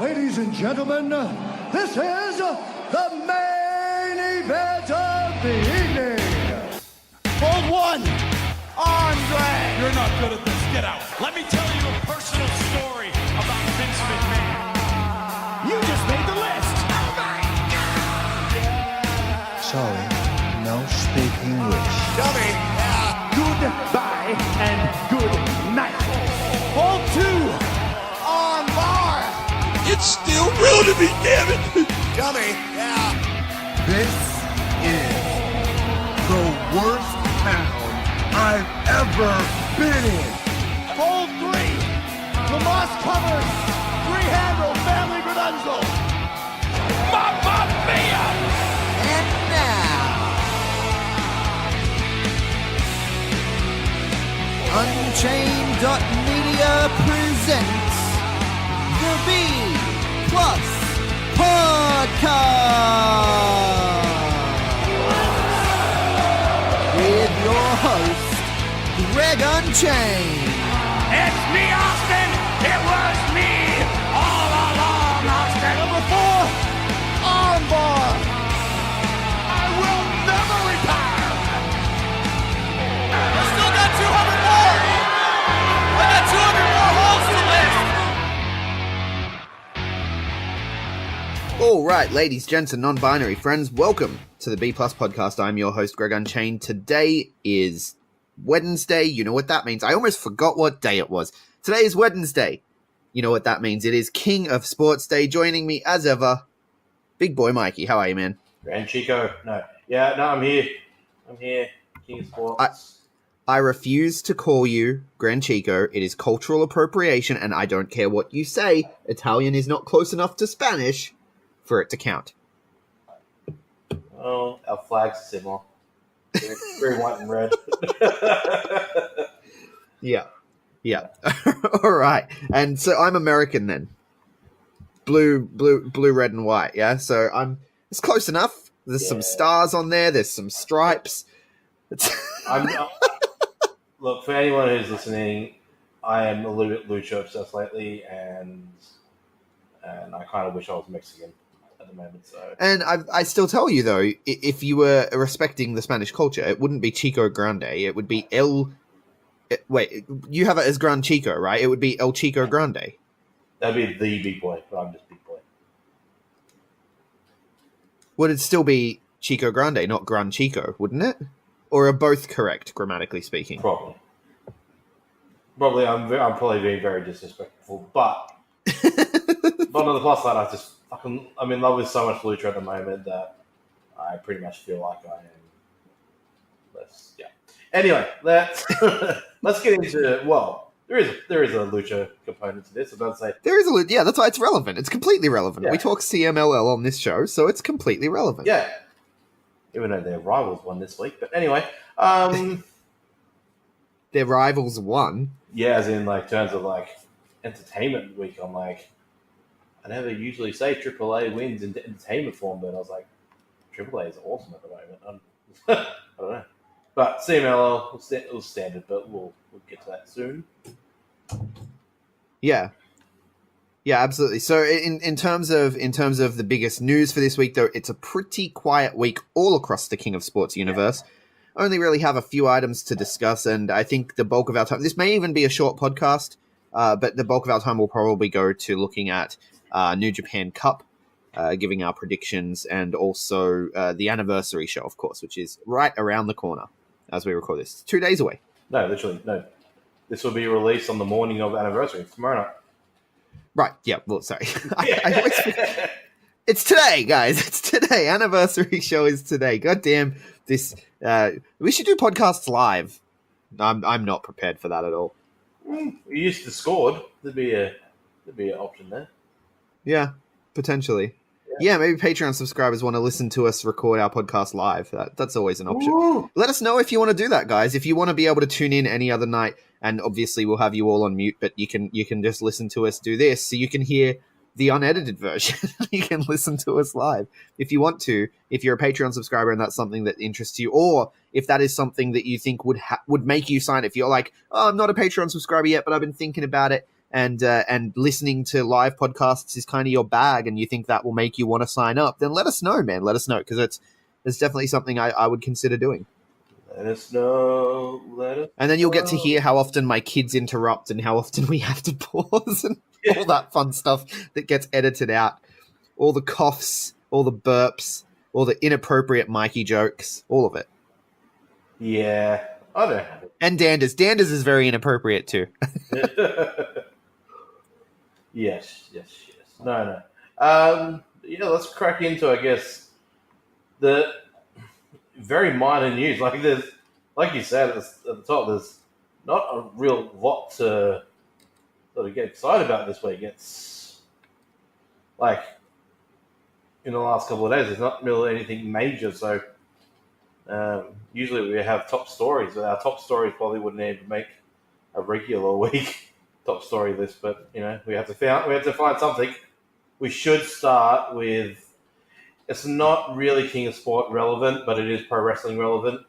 Ladies and gentlemen, this is the main event of the evening. Hold one, Andre. You're not good at this. Get out. Let me tell you a personal story about Vince McMahon. You just made the list. Oh my God! Sorry, no speak English. Dummy. Goodbye and good night. Hold two, on bar. It's still real to me, damn it! Dummy. This is the worst town I've ever been in. Hold three, Lamas covered. Three-handle family Gradunzel. Mamma mia! And now, Unchained.media presents the B Plus Podcast with your host, Greg Unchained. It's me, Austin! It was me all along, Austin! Number 4, Armbar. I will never retire! I still got 200 more. I got 200 more holes to list. All right, ladies, gents, and non-binary friends, welcome to the B Plus Podcast. I'm your host, Greg Unchained. Today is Wednesday. You know what that means. I almost forgot what day it was. Today is Wednesday. You know what that means. It is King of Sports Day. Joining me, as ever, Big Boy Mikey. How are you, man? Grand Chico. I'm here. King of Sports. I refuse to call you Gran Chico. It is cultural appropriation, and I don't care what you say. Italian is not close enough to Spanish for it to count. Oh, our flags are similar. Very white and red. Yeah. All right. And so I'm American then. Blue, red, and white. Yeah. So it's close enough. There's some stars on there. There's some stripes. Look, for anyone who's listening, I am a little bit lucha obsessed lately, and I kind of wish I was Mexican at the moment. So, and I still tell you though, if you were respecting the Spanish culture, it wouldn't be Chico Grande. It would be Wait, you have it as Gran Chico, right? It would be El Chico Grande. That'd be the big boy, but I'm just big boy. Would it still be Chico Grande, not Gran Chico, wouldn't it? Or are both correct, grammatically speaking? Probably. I'm probably being very disrespectful, but on the plus side, I'm in love with so much lucha at the moment that I pretty much feel like I am. Anyway, let's get into. Well, there is a lucha component to this. I'm about to say there is that's why it's relevant. It's completely relevant. Yeah. We talk CMLL on this show, so it's completely relevant. Yeah. Even though their rivals won this week, but anyway, their rivals won. Yeah, as in terms of entertainment week. I'm like, I never usually say AAA wins in entertainment form, but I was like, AAA is awesome at the moment. I don't know, but CMLL was standard, but we'll get to that soon. Yeah, absolutely. So in terms of the biggest news for this week, though, it's a pretty quiet week all across the King of Sports universe. Yeah. Only really have a few items to discuss, and I think the bulk of our time, this may even be a short podcast, but the bulk of our time will probably go to looking at New Japan Cup, giving our predictions, and also the anniversary show, of course, which is right around the corner as we record this. 2 days away. No, literally, no. This will be released on the morning of anniversary, tomorrow night. Right, yeah, well, sorry. I always forget. It's today, guys. It's today. Anniversary show is today. God damn this. We should do podcasts live. I'm not prepared for that at all. We used Discord. There'd be an option there. Yeah, potentially. Yeah, maybe Patreon subscribers want to listen to us record our podcast live. That's always an option. Ooh. Let us know if you want to do that, guys. If you want to be able to tune in any other night, and obviously we'll have you all on mute, but you can just listen to us do this, so you can hear the unedited version. You can listen to us live if you want to. If you're a Patreon subscriber and that's something that interests you, or if that is something that you think would make you sign. If you're like, oh, I'm not a Patreon subscriber yet, but I've been thinking about it, and listening to live podcasts is kind of your bag, and you think that will make you want to sign up, then let us know, man. Let us know, because it's definitely something I would consider doing. Let us know. And then you'll get to hear how often my kids interrupt and how often we have to pause and all that fun stuff that gets edited out. All the coughs, all the burps, all the inappropriate Mikey jokes, all of it. Yeah, I don't have it. And Danders. Danders is very inappropriate too. Yes. No. Let's crack into, I guess, the very minor news. Like you said at the top, there's not a real lot to sort of get excited about this week. It's like in the last couple of days, there's not really anything major. So usually we have top stories, but our top stories probably wouldn't even make a regular week top story list. But we have to find something. We should start with. It's not really King of Sport relevant, but it is pro wrestling relevant.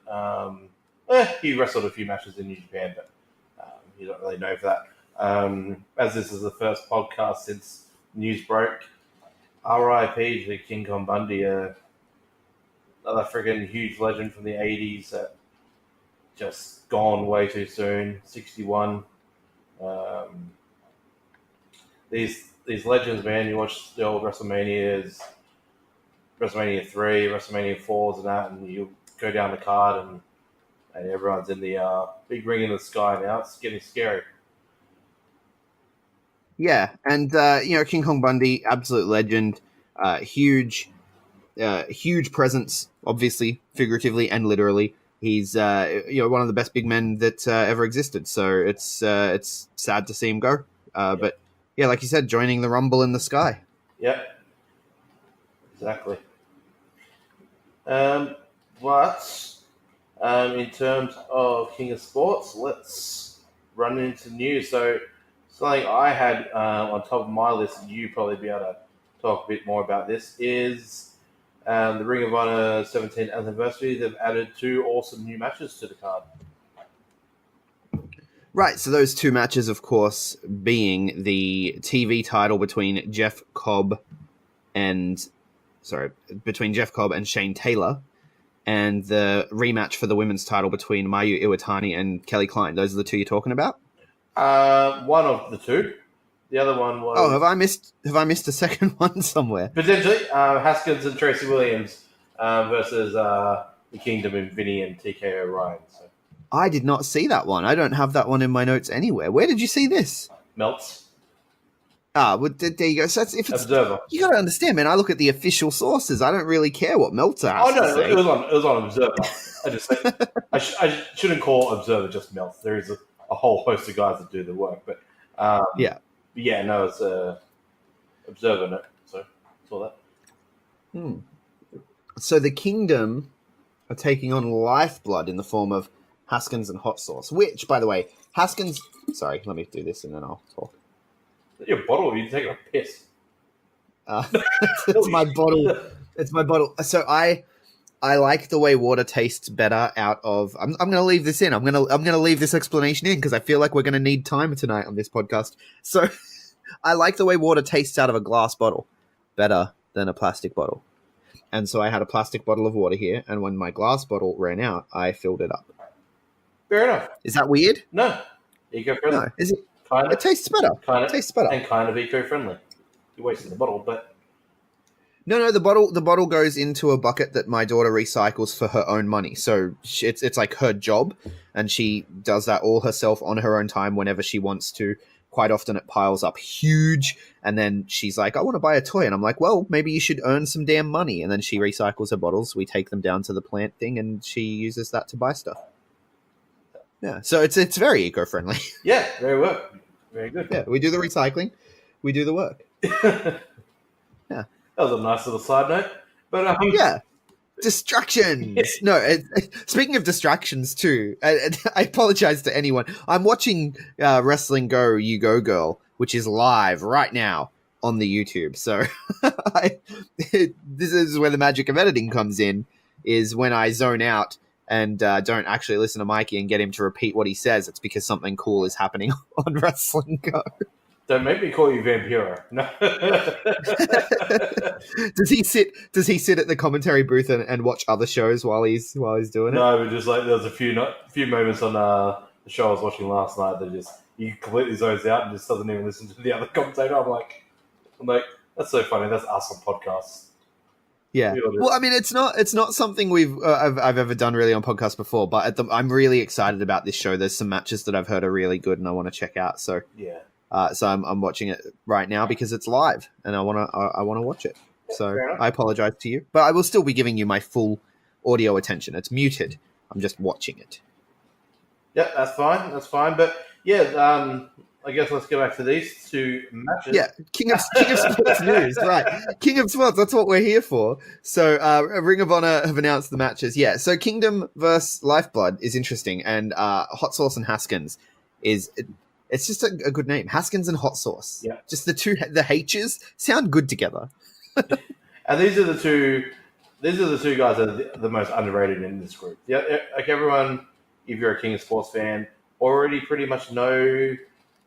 He wrestled a few matches in New Japan, but you don't really know for that. As this is the first podcast since news broke, RIP to King Kong Bundy, another freaking huge legend from the 80s that just gone way too soon, 61. These legends, man, you watch the old WrestleManias, WrestleMania 3, WrestleMania 4s and that, and you go down the card and everyone's in the big ring in the sky now. It's getting scary. Yeah, and King Kong Bundy, absolute legend, huge presence, obviously, figuratively and literally. He's one of the best big men that ever existed. So it's sad to see him go. But yeah, like you said, joining the Rumble in the sky. Yep, exactly. But in terms of King of Sports, let's run into news. So something I had on top of my list, and you probably be able to talk a bit more about this, is the Ring of Honor 17th anniversary. They've added 2 awesome new matches to the card. Right, so those 2 matches, of course, being the TV title between Jeff Cobb and Shane Taylor, and the rematch for the women's title between Mayu Iwatani and Kelly Klein. Those are the 2 you're talking about? One of the 2. The other one was... Oh, have I missed a second one somewhere? Potentially. Haskins and Tracy Williams versus the Kingdom and Vinny and TK O'Ryan. So. I did not see that one. I don't have that one in my notes anywhere. Where did you see this? Melts. Well, there you go. So if it's Observer. You got to understand, man. I look at the official sources. I don't really care what Meltzer has to say. It was on Observer. I shouldn't call Observer just Melts. There is a whole host of guys that do the work, but it's Observer note. So saw that. So the Kingdom are taking on Lifeblood in the form of Haskins and Hot Sauce. Which, by the way, Haskins. Sorry, let me do this and then I'll talk. Your bottle? You're taking a piss. It's my bottle. It's my bottle. So I like the way water tastes better out of. I'm going to leave this in. I'm going to leave this explanation in because I feel like we're going to need time tonight on this podcast. So I like the way water tastes out of a glass bottle better than a plastic bottle. And so I had a plastic bottle of water here, and when my glass bottle ran out, I filled it up. Fair enough. Is that weird? No. Eco-friendly. No. Is it? Kind of. It tastes better. Kind of. It tastes better. And kind of eco-friendly. You're wasting the bottle, but... No, the bottle goes into a bucket that my daughter recycles for her own money. So it's like her job, and she does that all herself on her own time whenever she wants to. Quite often it piles up huge, and then she's like, I want to buy a toy. And I'm like, well, maybe you should earn some damn money. And then she recycles her bottles. We take them down to the plant thing, and she uses that to buy stuff. Yeah, so it's very eco-friendly. Yeah, very well. Very good. Yeah, we do the recycling. We do the work. Yeah. That was a nice little side note. But yeah. Distractions. Yeah. No, speaking of distractions too, I apologize to anyone. I'm watching Wrestling Go, You Go Girl, which is live right now on the YouTube. So this is where the magic of editing comes in, is when I zone out and don't actually listen to Mikey and get him to repeat what he says. It's because something cool is happening on Wrestling Go. Don't make me call you Vampiro. No. Does he sit at the commentary booth and watch other shows while he's doing it? No, but just like there was a few moments on the show I was watching last night that just he completely zones out and just doesn't even listen to the other commentator. I'm like, that's so funny. That's us on podcasts. Yeah. Well, I mean, it's not something I've ever done really on podcasts before, but I'm really excited about this show. There's some matches that I've heard are really good and I want to check out. So yeah. So I'm watching it right now because it's live and I want to watch it. So I apologize to you, but I will still be giving you my full audio attention. It's muted. I'm just watching it. Yeah, that's fine. That's fine. But yeah, I guess let's go back to these two matches. Yeah, King of Sports news, right? King of Sports. That's what we're here for. So, Ring of Honor have announced the matches. Yeah, so Kingdom versus Lifeblood is interesting, and Hot Sauce and Haskins it's just a good name. Haskins and Hot Sauce. Yeah, just the H's sound good together. And these are the two guys that are the most underrated in this group. Yeah, like everyone, if you're a King of Sports fan, already pretty much know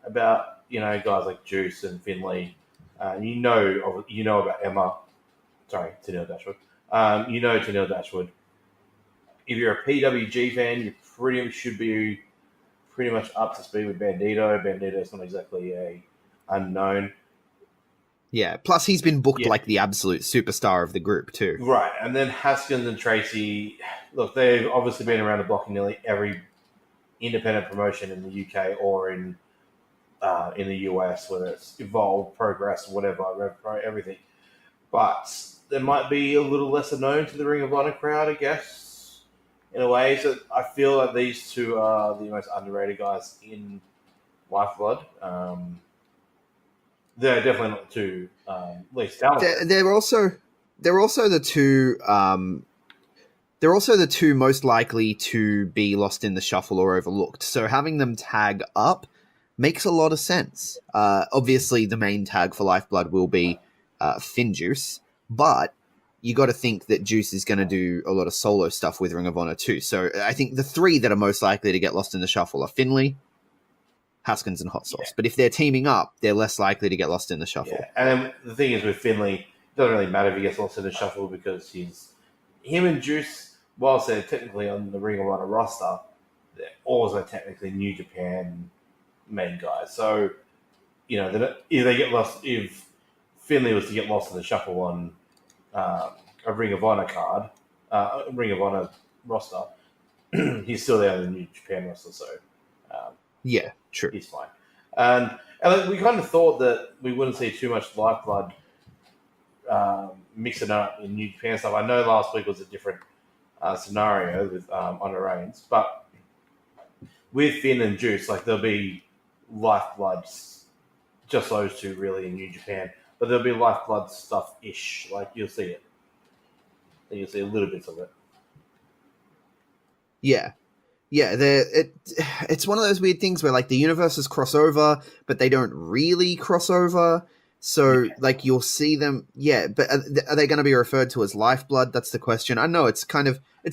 about guys like Juice and Finley. You know about Emma. Sorry, Tennille Dashwood. Tennille Dashwood. If you're a PWG fan, you should be pretty much up to speed with Bandito. Bandito's not exactly a unknown. Yeah, plus he's been booked like the absolute superstar of the group too. Right, and then Haskins and Tracy, look, they've obviously been around the block in nearly every independent promotion in the UK or in the US, whether it's Evolve, Progress, whatever, RevPro, everything. But they might be a little lesser known to the Ring of Honor crowd, I guess, in a way. So I feel like these two are the most underrated guys in Lifeblood. They're definitely not the two least talented. They're also the two. They're also the two most likely to be lost in the shuffle or overlooked. So having them tag up makes a lot of sense. Obviously, the main tag for Lifeblood will be Finn Juice, but you got to think that Juice is going to do a lot of solo stuff with Ring of Honor too. So I think the three that are most likely to get lost in the shuffle are Finley, Haskins, and Hot Sauce. Yeah. But if they're teaming up, they're less likely to get lost in the shuffle. Yeah. And then the thing is with Finley, it doesn't really matter if he gets lost in the shuffle because him and Juice, whilst they're technically on the Ring of Honor roster, they're also technically New Japan main guys. So, if Finley was to get lost in the shuffle on a Ring of Honor card, Ring of Honor roster, he's still there on the New Japan roster. So, yeah, true. He's fine. And we kind of thought that we wouldn't see too much Lifeblood mixing up in New Japan stuff. I know last week was a different scenario with Honor Reigns, but with Finn and Juice, there'll be Lifebloods, just those two really in New Japan, but there'll be Lifeblood stuff-ish. You'll see it. You'll see a little bit of it. Yeah. Yeah, it's one of those weird things where the universes cross over, but they don't really cross over. So you'll see them, but are they going to be referred to as Lifeblood? That's the question. I know it's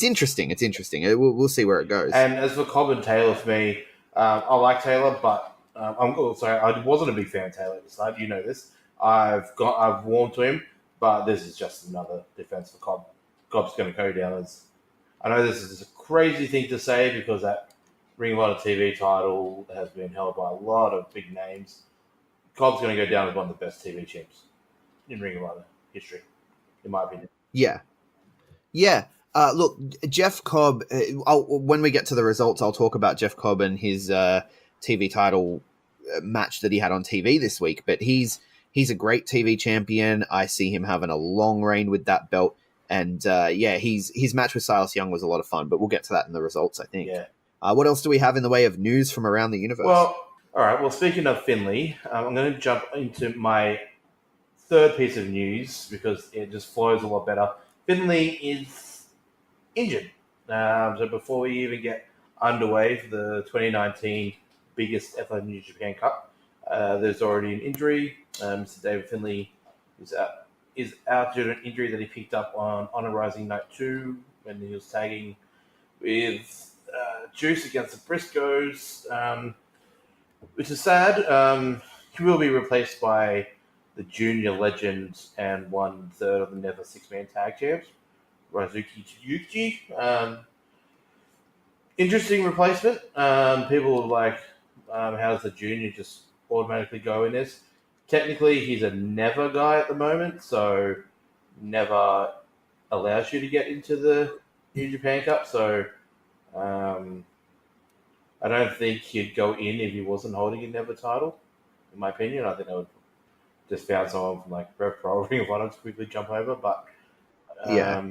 interesting. It's interesting. We'll see where it goes. And as for Cobb and Taylor, for me, I like Taylor, but I wasn't a big fan of Taylor at the start. You know this. I've warmed to him, but this is just another defense for Cobb. Cobb's going to go down as. I know this is a crazy thing to say because that Ring of Honor TV title has been held by a lot of big names. Cobb's going to go down as one of the best TV champs in Ring of Honor history, in my opinion. Yeah. Yeah. Look, Jeff Cobb, when we get to the results, I'll talk about Jeff Cobb and his TV title match that he had on TV this week. But he's a great TV champion. I see him having a long reign with that belt. And his match with Silas Young was a lot of fun, but we'll get to that in the results, I think. Yeah. What else do we have in the way of news from around the universe? Well, all right. Well, speaking of Finley, I'm going to jump into my third piece of news because it just flows a lot better. Finley is injured. So before we even get underway for the 2019 biggest ever New Japan Cup, there's already an injury. Mr. David Finley is out due to an injury that he picked up on Honor Rising Night 2 when he was tagging with Juice against the Briscoes, which is sad. he will be replaced by the junior legend and 1/3 of the Never Six-Man Tag Champs, Rizuki Tsuji. Interesting replacement. People were like, how does the junior just automatically go in this? Technically, he's a never guy at the moment, so never allows you to get into the New Japan Cup. So I don't think he'd go in if he wasn't holding a never title. In my opinion, I think I would just found someone from like Rev Pro Ring of Honor to quickly jump over. But yeah,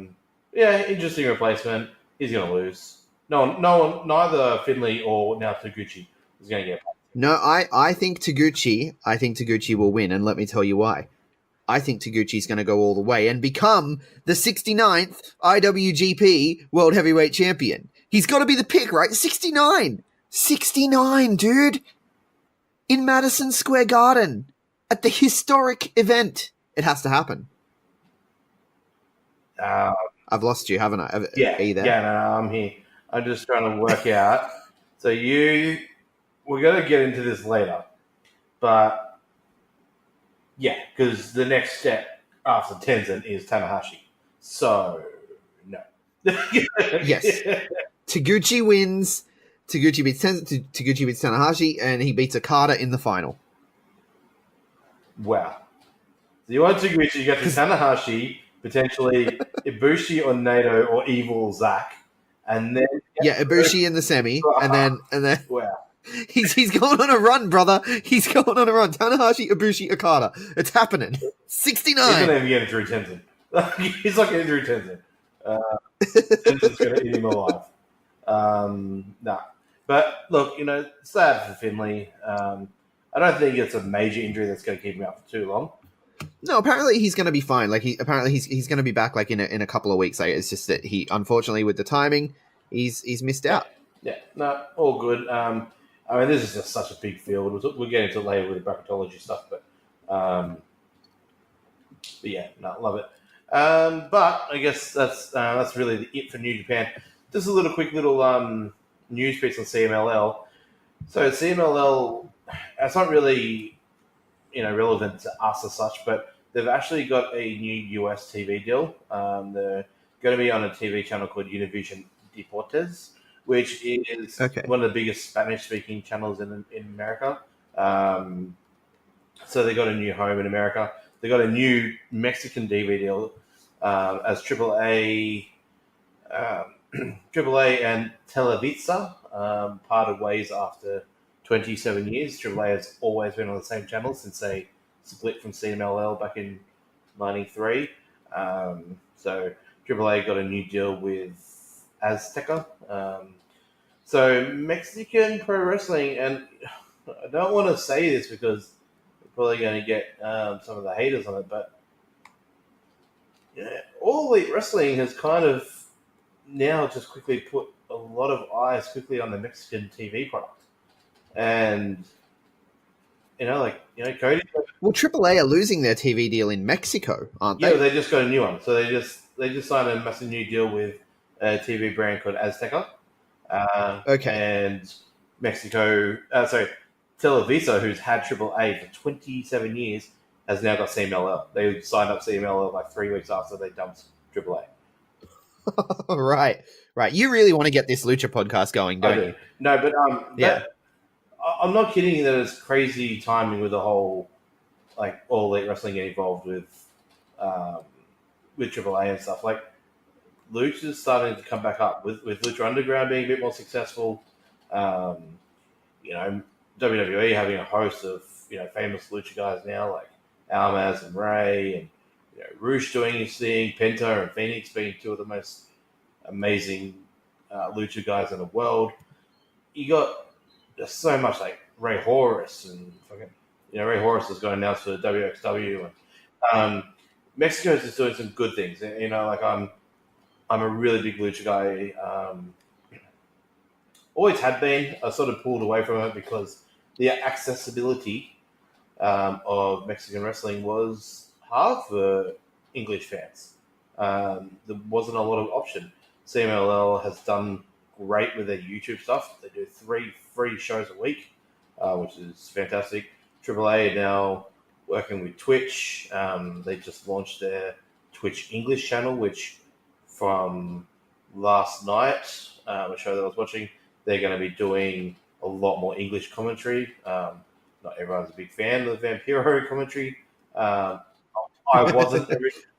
interesting replacement. He's going to lose. No one, neither Finley or now Taguchi is going to get. No, I think Taguchi will win, and let me tell you why. I think Taguchi's going to go all the way and become the 69th IWGP World Heavyweight Champion. He's got to be the pick, right? 69! 69, dude! In Madison Square Garden. At the historic event. It has to happen. I've lost you, haven't I? Yeah, Are you there? yeah, no, I'm here. I'm just trying to work out. So we're going to get into this later. But, yeah, because the next step after Tenzin is Tanahashi. So, no. Yes. Taguchi wins. Taguchi beats Tanahashi, and he beats Okada in the final. Wow. So you want Taguchi, you got to Tanahashi, potentially Ibushi or Nato or Evil Zack. And then Ibushi in the semi, and then wow. He's going on a run, brother. He's going on a run. Tanahashi, Ibushi, Okada. It's happening. 69. He's not even getting through Tenzin. He's not getting through Tenzin. Tenzin's going to eat him alive. Nah. But look, sad for Finley. I don't think it's a major injury that's going to keep him out for too long. No, apparently he's going to be fine. Like he's going to be back like in a couple of weeks. Like, it's just that he, unfortunately, with the timing, he's missed out. Yeah, no, all good. I mean, this is just such a big field. We'll get into it later with the bracketology stuff, but yeah, no, love it. But I guess that's really it for New Japan. Just a quick little news piece on CMLL. So CMLL, it's not really relevant to us as such, but they've actually got a new US TV deal. They're going to be on a TV channel called Univision Deportes, which is one of the biggest Spanish-speaking channels in America. So they got a new home in America. They got a new Mexican TV deal as AAA and Televisa parted ways after 27 years. AAA has always been on the same channel since they split from CMLL back in 93. So AAA got a new deal with Azteca. So Mexican pro wrestling, and I don't want to say this because we're probably going to get some of the haters on it, but All Elite Wrestling has kind of now just quickly put a lot of eyes quickly on the Mexican TV product. And, Cody... Well, AAA are losing their TV deal in Mexico, aren't they? Yeah, they just got a new one. So they just signed a massive new deal with a TV brand called Azteca. And Mexico, Televisa, who's had AAA for 27 years, has now got CMLL. They signed up CMLL like 3 weeks after they dumped AAA. Right. You really want to get this Lucha podcast going, don't you? No, but I'm not kidding that it's crazy timing with the whole All Elite Wrestling getting involved with AAA and stuff. Like, Lucha's starting to come back up with Lucha Underground being a bit more successful. WWE having a host of famous Lucha guys now like Almas and Ray, and Roosh doing his thing, Penta and Phoenix being two of the most amazing Lucha guys in the world. You got just so much like Ray Horus and Ray Horus is going now to WXW, and Mexico is just doing some good things. I'm a really big Lucha guy. Always had been. I sort of pulled away from it because the accessibility of Mexican wrestling was hard for English fans. There wasn't a lot of option. CMLL has done great with their YouTube stuff. They do 3 free shows a week, which is fantastic. AAA now working with Twitch. They just launched their Twitch English channel, which from last night, a show that I was watching, they're going to be doing a lot more English commentary. Not everyone's a big fan of the Vampiro commentary. I wasn't.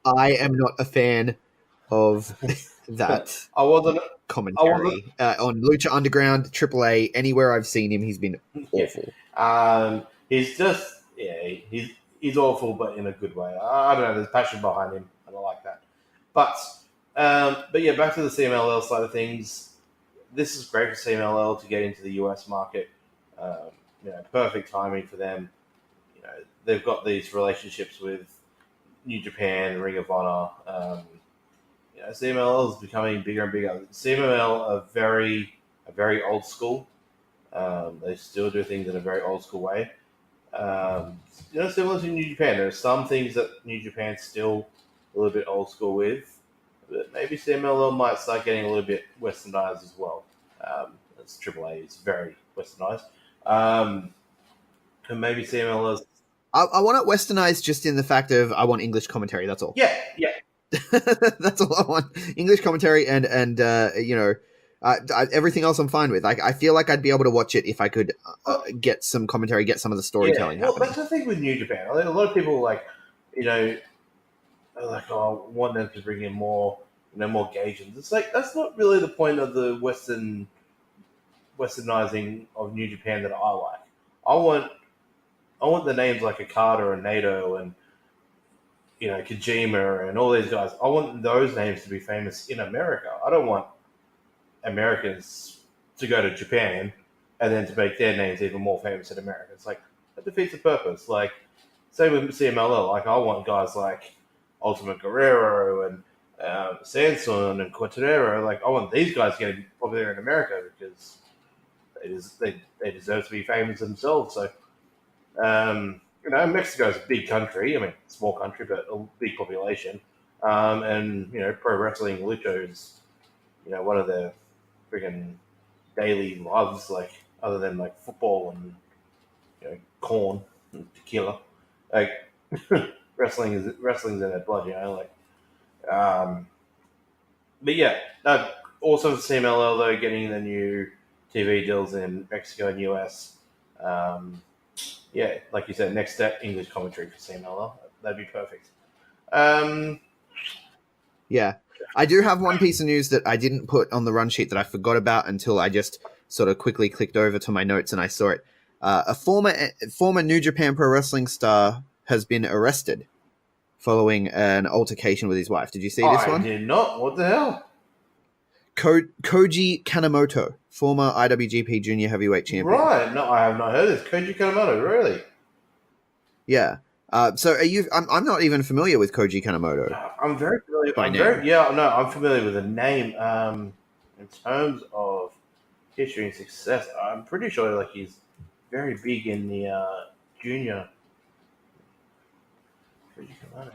I am not a fan of that I wasn't. commentary on Lucha Underground, AAA. Anywhere I've seen him, he's been awful. He's just he's awful, but in a good way. I don't know. There's passion behind him, and I like that. But yeah, back to the CMLL side of things. This is great for CMLL to get into the US market. Perfect timing for them. They've got these relationships with New Japan, Ring of Honor. CMLL is becoming bigger and bigger. CMLL are very old school. They still do things in a very old school way. Similar to New Japan. There are some things that New Japan's still a little bit old school with, but maybe CMLL might start getting a little bit westernized as well. As AAA is very westernized. And maybe CMLL is... I want it westernized just in the fact of I want English commentary. That's all. Yeah. That's all I want. English commentary and everything else I'm fine with. I feel like I'd be able to watch it if I could get some commentary, get some of the storytelling happening. That's the thing with New Japan. A lot of people are like, oh, I want them to bring in more Gaijins. It's like, that's not really the point of the westernizing of New Japan that I like. I want the names like Okada and Naito and Kojima and all these guys. I want those names to be famous in America. I don't want Americans to go to Japan and then to make their names even more famous in America. It's like, that defeats the purpose. Like, same with CMLL. Like, I want guys like Ultimate Guerrero and Sanson and Quattrero. Like, I want these guys getting popular in America because they deserve to be famous themselves. So, Mexico's a big country. I mean, small country, but a big population. And pro wrestling, Lucha is, one of their freaking daily loves, like, other than like football and corn and tequila. Like, wrestling's in their blood, but yeah, also CMLL though, getting the new TV deals in Mexico and US. Like you said, next step, English commentary for CMLL. That'd be perfect. Yeah. I do have one piece of news that I didn't put on the run sheet that I forgot about until I just sort of quickly clicked over to my notes and I saw it. A former New Japan Pro Wrestling star has been arrested following an altercation with his wife. Did you see this one? I did not. What the hell? Koji Kanemoto, former IWGP Junior Heavyweight Champion. Right. No, I have not heard of this. Koji Kanemoto, really? Yeah. So are you? I'm not even familiar with Koji Kanemoto. I'm very familiar. I'm familiar with the name. In terms of history and success, I'm pretty sure like he's very big in the junior. Koji Kanemoto.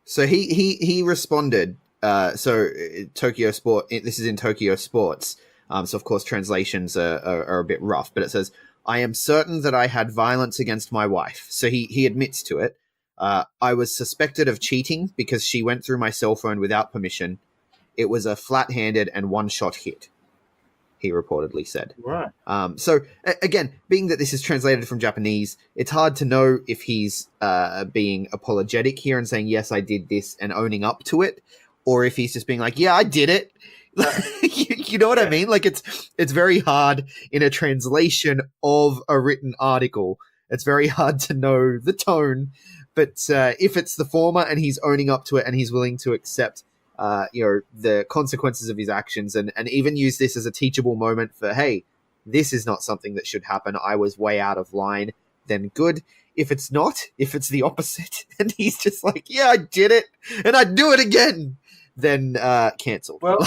So he responded. So Tokyo Sport. This is in Tokyo Sports. So of course translations are a bit rough, but it says, "I am certain that I had violence against my wife." So he admits to it. I was suspected of cheating because she went through my cell phone without permission. It was a flat-handed and one-shot hit, he reportedly said. Right. So again, being that this is translated from Japanese, it's hard to know if he's being apologetic here and saying, yes, I did this and owning up to it, or if he's just being like, yeah, I did it. You know what I mean? Like it's very hard in a translation of a written article. It's very hard to know the tone, but if it's the former and he's owning up to it and he's willing to accept, the consequences of his actions and even use this as a teachable moment for, hey, this is not something that should happen. I was way out of line. Then good. If it's not, if it's the opposite, and he's just like, yeah, I did it and I'd do it again, then cancelled. Well,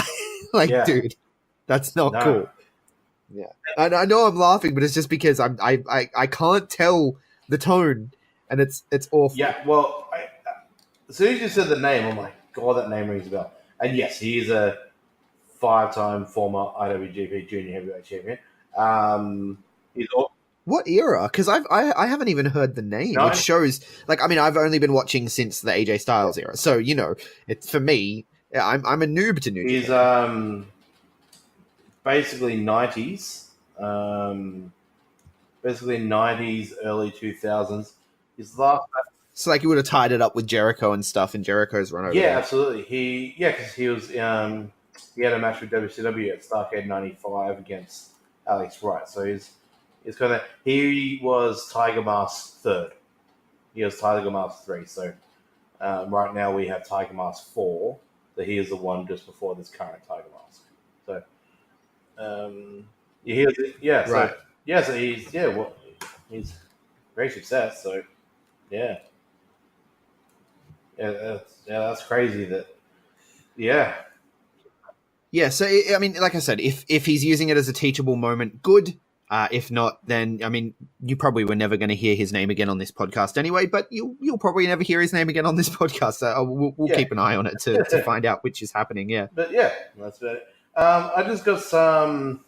dude, that's not cool. Yeah, and I know I'm laughing, but it's just because I can't tell the tone, and it's awful. Yeah, well, as soon as you said the name, I'm like, God, that name rings a bell. And yes, he is a 5-time former IWGP Junior Heavyweight Champion. What era? Because I haven't even heard the name, No. which shows. Like, I mean, I've only been watching since the AJ Styles era, so you know, it's for me. I'm a noob to New He's Japan. basically 90s. Basically 90s, early 2000s. His last match. So like, you would have tied it up with Jericho and stuff, and Jericho's run over. Yeah, there. absolutely. Because he was he had a match with WCW at Starrcade '95 against Alex Wright. So he's kind of he was Tiger Mask 3rd. He was Tiger Mask 3. So right now we have Tiger Mask 4. So he is the one just before this current Tiger Mask. So he was, yeah, so Right. yeah, so he's great success. So yeah. That's crazy. Yeah. So I mean, like I said, if he's using it as a teachable moment, good. If not, then I mean, you probably were never going to hear his name again on this podcast anyway. But you'll probably never hear his name again on this podcast. So we'll keep an eye on it to find out which is happening. Yeah. But yeah, that's about it. I just got some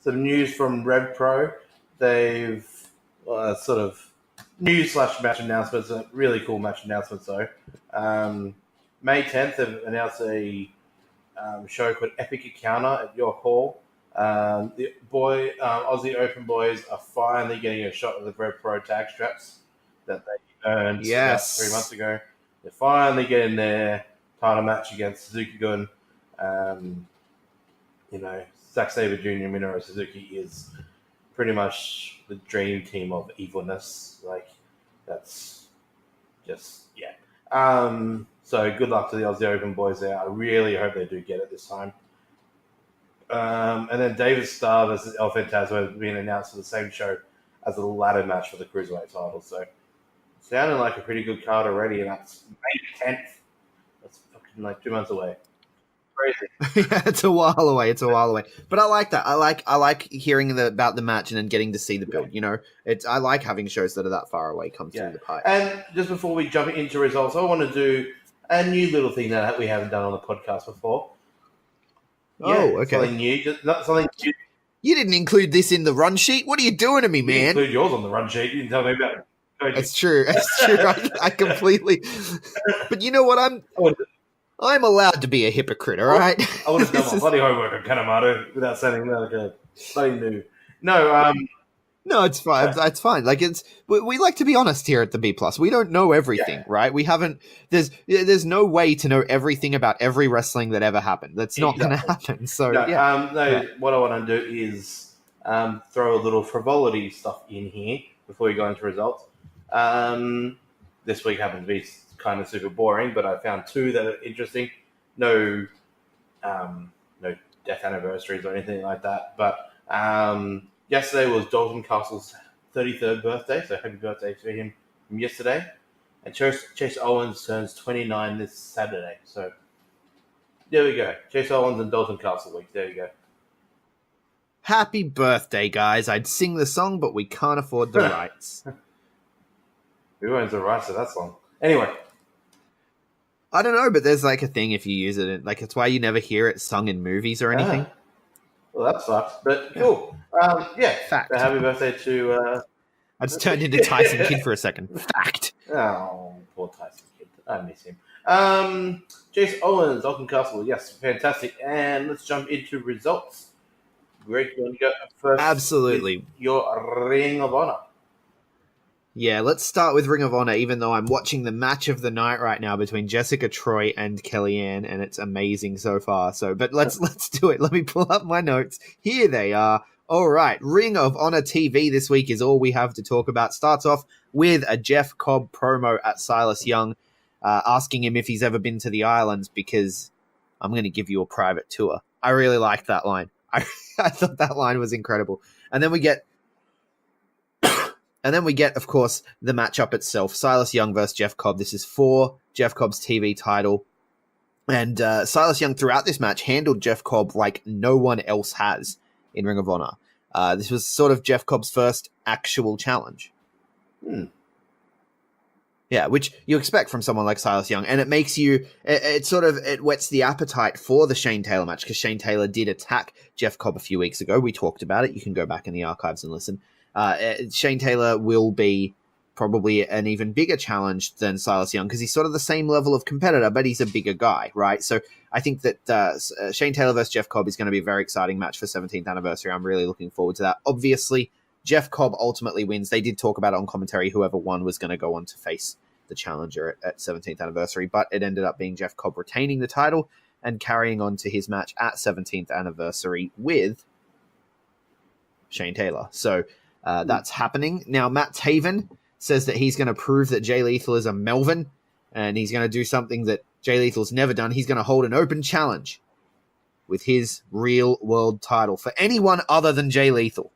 news from Rev Pro. They've sort of news / match announcements. A really cool match announcements though. May 10th, they've announced a show called Epic Encounter at York Hall. The Aussie Open boys are finally getting a shot at the Rev Pro tag straps that they earned about 3 months ago. They're finally getting their title match against Suzuki Gun. Zack Sabre Jr. Minoru Suzuki is pretty much the dream team of evilness. Like, that's just, yeah. So good luck to the Aussie Open boys there. I really hope they do get it this time. And then David Starr versus El Fantasma has been announced for the same show as the ladder match for the Cruiserweight title. So sounding like a pretty good card already, and that's May 10th. That's fucking like 2 months away. Crazy. Yeah, it's a while away. But I like that. I like hearing about the match and then getting to see the build. You know, I like having shows that are that far away come through the pipe. And just before we jump into results, I want to do a new little thing that we haven't done on the podcast before. Oh, okay. Something new. Just not something new. You didn't include this in the run sheet. What are you doing to me, You man? include yours on the run sheet. You didn't tell me about it. That's true. I completely. But you know what? I'm allowed to be a hypocrite. All right. I would have done my bloody homework on Kanemaru without sounding like a bloody new. No, No, it's fine. It's fine. Like we like to be honest here at the B Plus. We don't know everything, right? We haven't. There's no way to know everything about every wrestling that ever happened. That's not going to happen. So what I want to do is throw a little frivolity stuff in here before we go into results. This week happened to be kind of super boring, but I found two that are interesting. No death anniversaries or anything like that, but. Yesterday was Dalton Castle's 33rd birthday, so happy birthday to him from yesterday. And Chase Owens turns 29 this Saturday. So there we go. Chase Owens and Dalton Castle week. There you go. Happy birthday, guys. I'd sing the song, but we can't afford the rights. Who owns the rights to that song? Anyway. I don't know, but there's like a thing if you use it. Like, it's why you never hear it sung in movies or anything. Well, that sucks, but cool. Fact. So happy birthday to... I just turned into Tyson Kidd for a second. Fact. Oh, poor Tyson Kidd. I miss him. Chase Owens, Dalton Castle. Yes, fantastic. And let's jump into results. Greg, you want to go first? Absolutely. With your Ring of Honor. Yeah, let's start with Ring of Honor, even though I'm watching the match of the night right now between Jessica Troy and Kellyanne, and it's amazing so far. But let's do it. Let me pull up my notes. Here they are. All right, Ring of Honor TV this week is all we have to talk about. Starts off with a Jeff Cobb promo at Silas Young, asking him if he's ever been to the islands because I'm going to give you a private tour. I really liked that line. I thought that line was incredible. And then we get, of course, the matchup itself. Silas Young versus Jeff Cobb. This is for Jeff Cobb's TV title. And Silas Young, throughout this match, handled Jeff Cobb like no one else has in Ring of Honor. This was sort of Jeff Cobb's first actual challenge. Yeah, which you expect from someone like Silas Young. And it makes you, it whets the appetite for the Shane Taylor match, because Shane Taylor did attack Jeff Cobb a few weeks ago. We talked about it. You can go back in the archives and listen. Shane Taylor will be probably an even bigger challenge than Silas Young because he's sort of the same level of competitor, but he's a bigger guy, right? So I think that Shane Taylor versus Jeff Cobb is going to be a very exciting match for 17th anniversary. I'm really looking forward to that. Obviously, Jeff Cobb ultimately wins. They did talk about it on commentary. Whoever won was going to go on to face the challenger at 17th anniversary, but it ended up being Jeff Cobb retaining the title and carrying on to his match at 17th anniversary with Shane Taylor. So that's happening. Now, Matt Taven says that he's going to prove that Jay Lethal is a Melvin, and he's going to do something that Jay Lethal's never done. He's going to hold an open challenge with his real world title for anyone other than Jay Lethal.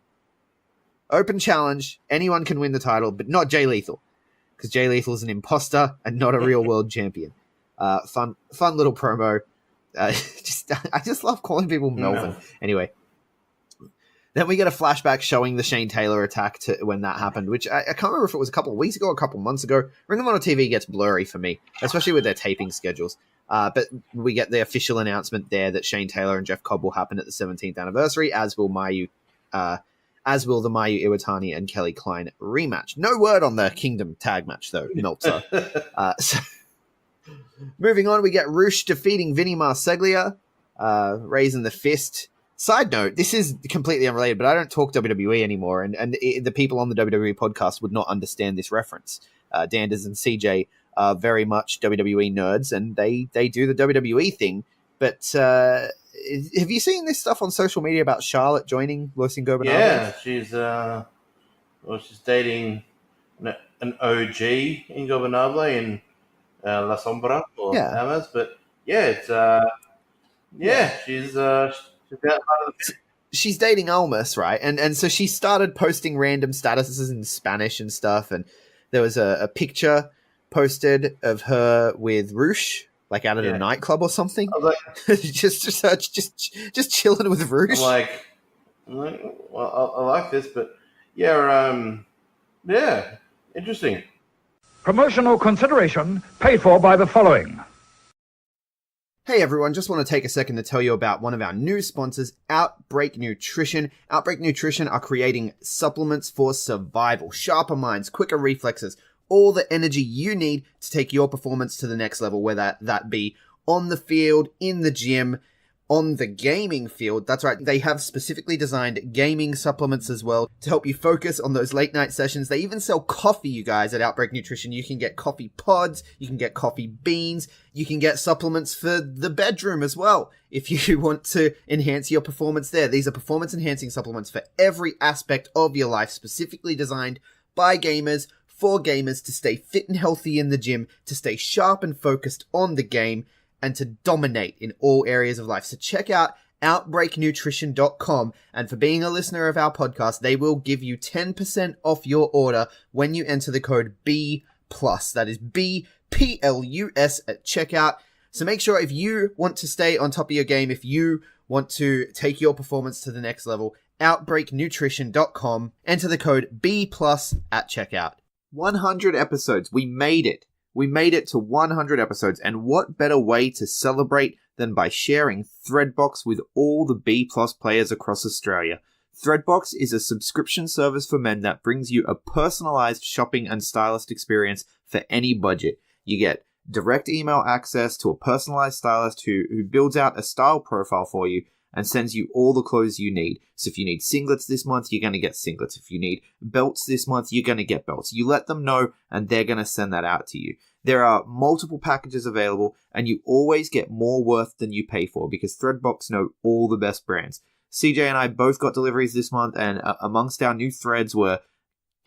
Open challenge. Anyone can win the title, but not Jay Lethal, because Jay Lethal is an imposter and not a real world champion. Fun little promo. I just love calling people Melvin. Anyway. Then we get a flashback showing the Shane Taylor attack to when that happened, which I can't remember if it was a couple of weeks ago or a couple of months ago. Ring of Honor TV gets blurry for me, especially with their taping schedules. But we get the official announcement there that Shane Taylor and Jeff Cobb will happen at the 17th anniversary, as will the Mayu Iwatani and Kelly Klein rematch. No word on the Kingdom tag match, though, Meltzer. So moving on, we get Roosh defeating Vinny Marseglia, raising the fist. Side note, this is completely unrelated, but I don't talk WWE anymore, and the people on the WWE podcast would not understand this reference. Danders and CJ are very much WWE nerds, and they do the WWE thing. But have you seen this stuff on social media about Charlotte joining Los Ingobernables? Yeah, she's dating an OG Ingobernable in La Sombra or Amas, but she's dating Almas, right? And so she started posting random statuses in Spanish and stuff, and there was a picture posted of her with Roosh, like out at a nightclub or something. Like, just chilling with Roosh. I'm like, well, I like this, but interesting. Promotional consideration paid for by the following. Hey everyone, just want to take a second to tell you about one of our new sponsors, Outbreak Nutrition. Outbreak Nutrition are creating supplements for survival, sharper minds, quicker reflexes, all the energy you need to take your performance to the next level, whether that be on the field, in the gym, on the gaming field. That's right, they have specifically designed gaming supplements as well to help you focus on those late night sessions. They even sell coffee, you guys, at Outbreak Nutrition. You can get coffee pods, you can get coffee beans, you can get supplements for the bedroom as well if you want to enhance your performance there. These are performance enhancing supplements for every aspect of your life, specifically designed by gamers, for gamers, to stay fit and healthy in the gym, to stay sharp and focused on the game, and to dominate in all areas of life. So check out OutbreakNutrition.com, and for being a listener of our podcast, they will give you 10% off your order when you enter the code B+. That is BPLUS at checkout. So make sure, if you want to stay on top of your game, if you want to take your performance to the next level, OutbreakNutrition.com, enter the code B+ at checkout. 100 episodes. We made it. We made it to 100 episodes, and what better way to celebrate than by sharing Threadbox with all the B+ players across Australia. Threadbox is a subscription service for men that brings you a personalized shopping and stylist experience for any budget. You get direct email access to a personalized stylist who builds out a style profile for you and sends you all the clothes you need. So if you need singlets this month, you're going to get singlets. If you need belts this month, you're going to get belts. You let them know, and they're going to send that out to you. There are multiple packages available, and you always get more worth than you pay for, because Threadbox know all the best brands. CJ and I both got deliveries this month, and amongst our new threads were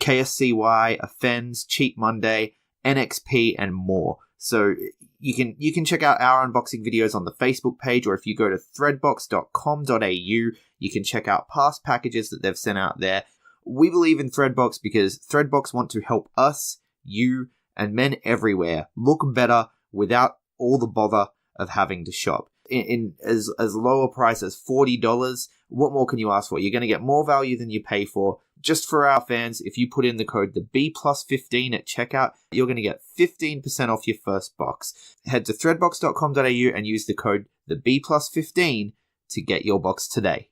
KSCY, Offends, Cheat Monday, NXP, and more. So you can check out our unboxing videos on the Facebook page, or if you go to threadbox.com.au, you can check out past packages that they've sent out there. We believe in Threadbox because Threadbox want to help us, you, and men everywhere look better without all the bother of having to shop. In as low a price as $40, what more can you ask for? You're going to get more value than you pay for. Just for our fans, if you put in the code the B+15 at checkout, you're going to get 15% off your first box. Head to threadbox.com.au and use the code the B+15 to get your box today.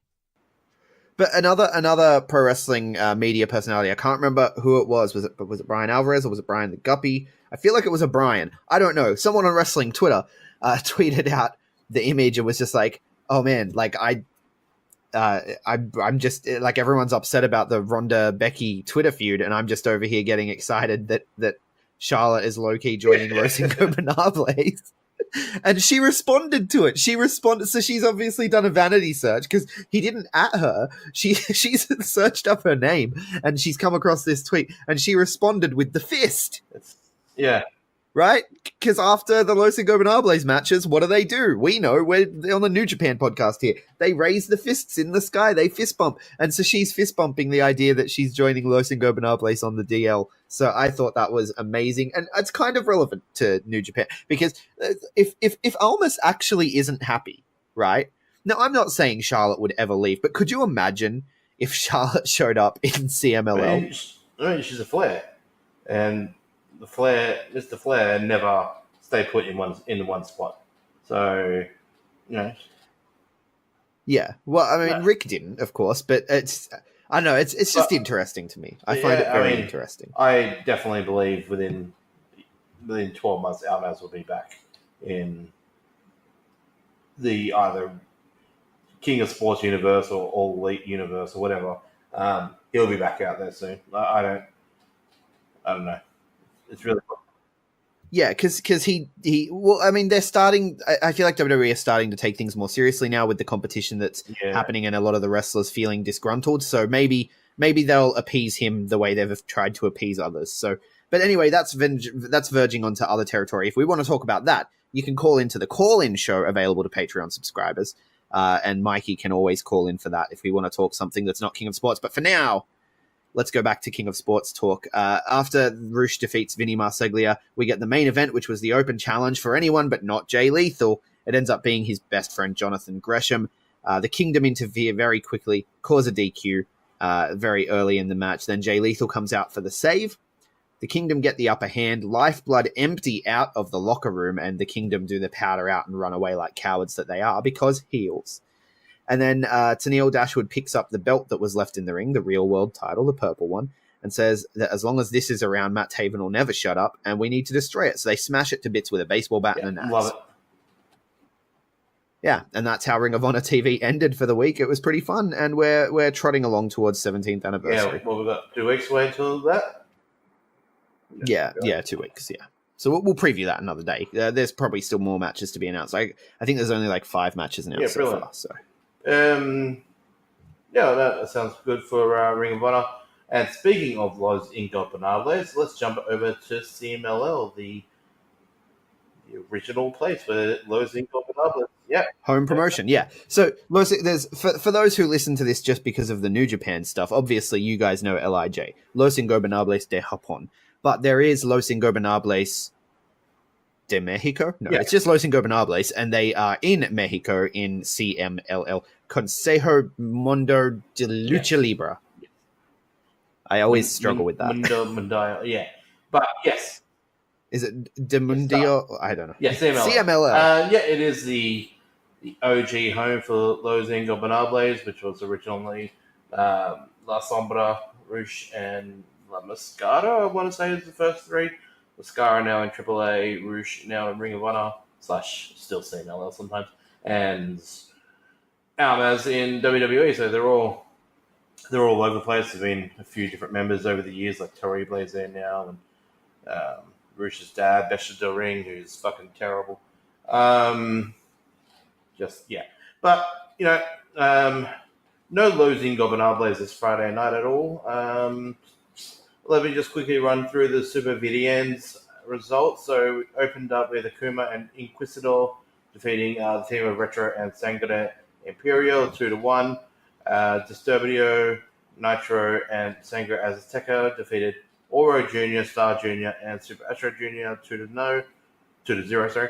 But another pro wrestling media personality, I can't remember who it was. Was it Brian Alvarez or was it Brian the Guppy? I feel like it was a Brian. I don't know. Someone on wrestling Twitter tweeted out the image and was just like, "Oh man, like I'm just like everyone's upset about the Ronda Becky Twitter feud, and I'm just over here getting excited that Charlotte is low key joining Los Ingobernables." And she responded to it. So she's obviously done a vanity search because he didn't at her. She's searched up her name and she's come across this tweet and she responded with the fist. Yeah. Right? Because after the Los Ingobernables matches, what do? We know. We're on the New Japan podcast here. They raise the fists in the sky. They fist bump. And so she's fist bumping the idea that she's joining Los Ingobernables on the DL. So I thought that was amazing. And it's kind of relevant to New Japan. Because if Almas actually isn't happy, right? Now, I'm not saying Charlotte would ever leave, but could you imagine if Charlotte showed up in CMLL? I mean, she's a Flair. And Mr. Flair never stayed put in one spot. So, you know. Yeah. Well, I mean, Rick didn't, of course, but I don't know, it's just interesting to me. I find it very interesting. I definitely believe within 12 months, Almas will be back in the either King of Sports universe or All Elite universe or whatever. He'll be back out there soon. I don't know. It's really cool. Yeah, because he well, I mean, they're starting. I feel like WWE is starting to take things more seriously now with the competition that's happening, and a lot of the wrestlers feeling disgruntled. So maybe they'll appease him the way they've tried to appease others. So, but anyway, that's verging onto other territory. If we want to talk about that, you can call into the call-in show available to Patreon subscribers, and Mikey can always call in for that if we want to talk something that's not King of Sports. But for now, let's go back to King of Sports talk. After Rush defeats Vinny Marseglia, we get the main event, which was the open challenge for anyone but not Jay Lethal. It ends up being his best friend, Jonathan Gresham. The Kingdom interfere very quickly, cause a DQ very early in the match. Then Jay Lethal comes out for the save. The Kingdom get the upper hand. Lifeblood empty out of the locker room, and the Kingdom do the powder out and run away like cowards that they are because heels. And then Tennille Dashwood picks up the belt that was left in the ring, the real world title, the purple one, and says that as long as this is around, Matt Taven will never shut up, and we need to destroy it. So they smash it to bits with a baseball bat and an axe. Love it. Yeah, and that's how Ring of Honor TV ended for the week. It was pretty fun, and we're trotting along towards 17th anniversary. Yeah, well, we've got 2 weeks away until that. Yeah, 2 weeks, yeah. So we'll preview that another day. There's probably still more matches to be announced. I think there's only like 5 matches announced so far. So. That sounds good for Ring of Honor. And speaking of Los Ingobernables, let's jump over to CMLL, the original place for Los Ingobernables. Yeah, home promotion. Yeah. So there's for those who listen to this just because of the New Japan stuff. Obviously, you guys know LIJ, Los Ingobernables de Japón, but there is Los Ingobernables de Mexico? No, it's just Los Ingobernables, and they are in Mexico in CMLL, Consejo Mundo de Lucha Libre. Yes. I always struggle with that. Mundo, yeah. But yes. Is it De Mundio? I don't know. Yeah, CMLL. It is the OG home for Los Ingobernables, which was originally La Sombra, Rush, and La Mascara, I want to say is the first 3. Mascara now in AAA, Rush now in Ring of Honor / still CMLL sometimes, and Almas in WWE. So they're all over the place. There've been a few different members over the years, like Terrible's there now, and Rush's dad, Besha Del Ring, who's fucking terrible. But no Los Ingobernables this Friday night at all. Let me just quickly run through the Super Vidians results. So we opened up with Akuma and Inquisidor defeating the team of Retro and Sangre Imperial 2-1. Disturbio, Nitro, and Sangre Azteca defeated Oro Jr., Star Jr., and Super Astro Jr. 2-0.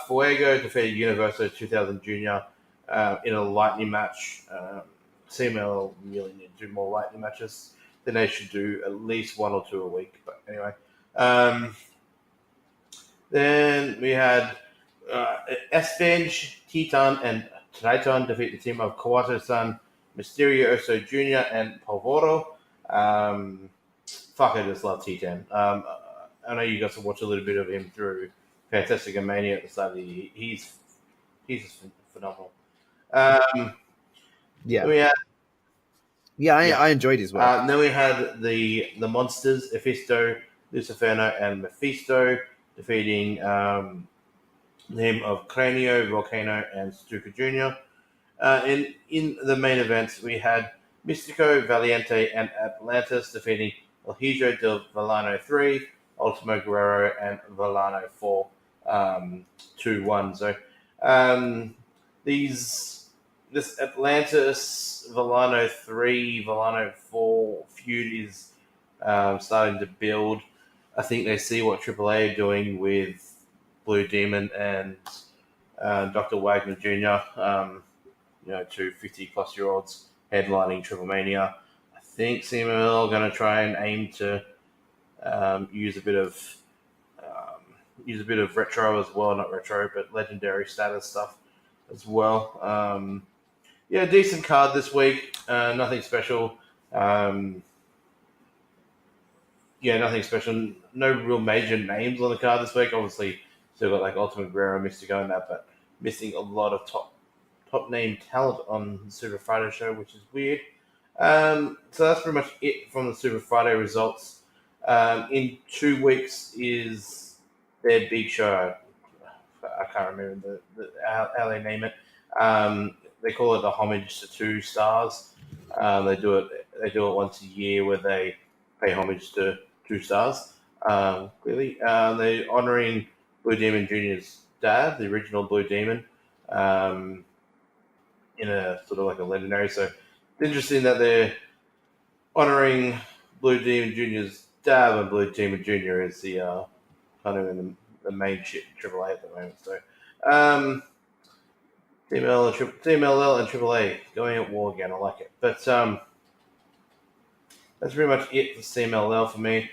Fuego defeated Universo 2000 Jr. In a lightning match. CML really need to do more lightning matches. Then they should do at least 1 or 2 a week. But anyway. Then we had Esfinge, Titan, and Triton defeat the team of Kawato-san, Mysterio Oso Jr. and Palvoro. I just love T10. I know you got to watch a little bit of him through Fantastic Mania at the start of the year. He's just phenomenal. Yeah. We had, I enjoyed his work. then we had the Monsters, Ephisto, Luciferno, and Mephisto, defeating him of Cranio, Volcano, and Stuka Jr. And in the main event, we had Mystico, Valiente, and Atlantis defeating El Hijo del Villano 3, Ultimo Guerrero, and Villano 4, 2-1. So this Atlantis, Villano 3, Villano 4 feud is starting to build. I think they see what AAA are doing with Blue Demon and Dr. Wagner Jr., two 50-plus-year-olds headlining Triple Mania. I think CMLL are going to try and aim to use a bit of retro as well, not retro, but legendary status stuff as well. Decent card this week. Nothing special. Nothing special. No real major names on the card this week. Obviously, still got like Ultimate Guerrero, Mystico, and that, but missing a lot of top name talent on the Super Friday show, which is weird. So that's pretty much it from the Super Friday results. In 2 weeks is their big show. I can't remember how they name it. They call it the Homage to 2 Stars. They do it once a year where they pay homage to 2 stars. Clearly, they're honoring Blue Demon Jr.'s dad, the original Blue Demon, in a sort of like a legendary. So it's interesting that they're honoring Blue Demon Jr.'s dad, and Blue Demon Jr. is the kind of in the main shit in AAA at the moment. So Team LL and AAA going at war again. I like it. But that's pretty much it for CMLL for me.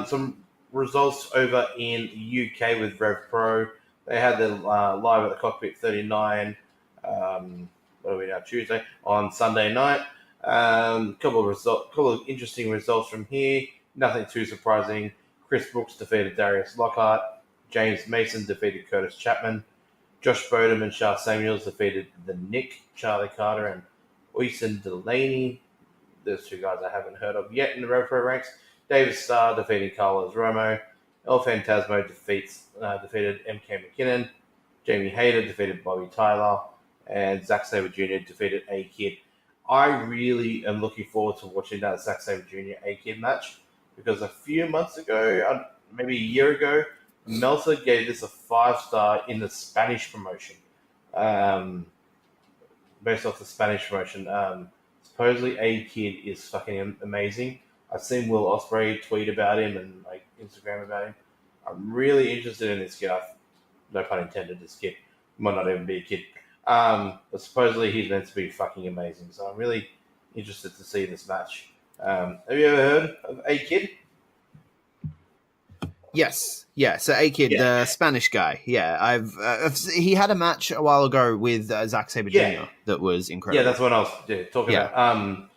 Some results over in the UK with Rev Pro. They had the live at the Cockpit 39. What are we now? Tuesday on Sunday night. Couple of interesting results from here. Nothing too surprising. Chris Brooks defeated Darius Lockhart. James Mason defeated Curtis Chapman. Josh Bodum and Charles Samuels defeated the Nick, Charlie Carter, and Oyson Delaney. Those 2 guys I haven't heard of yet in the Rev Pro ranks. David Starr defeating Carlos Romo. El Fantasmo defeated MK McKinnon. Jamie Hayter defeated Bobby Tyler. And Zack Sabre Jr. defeated A-Kid. I really am looking forward to watching that Zack Sabre Jr. A-Kid match because a few months ago, maybe a year ago, Meltzer gave this a 5-star in the Spanish promotion. Based off the Spanish promotion. Supposedly A-Kid is fucking amazing. I've seen Will Ospreay tweet about him and like Instagram about him. I'm really interested in this kid. No pun intended, this kid. Might not even be a kid. But supposedly he's meant to be fucking amazing. So I'm really interested to see this match. Have you ever heard of A-Kid? Yes. Yeah, so A-Kid, the Spanish guy. Yeah, he had a match a while ago with Zack Sabre Jr. that was incredible. Yeah, that's what I was talking about.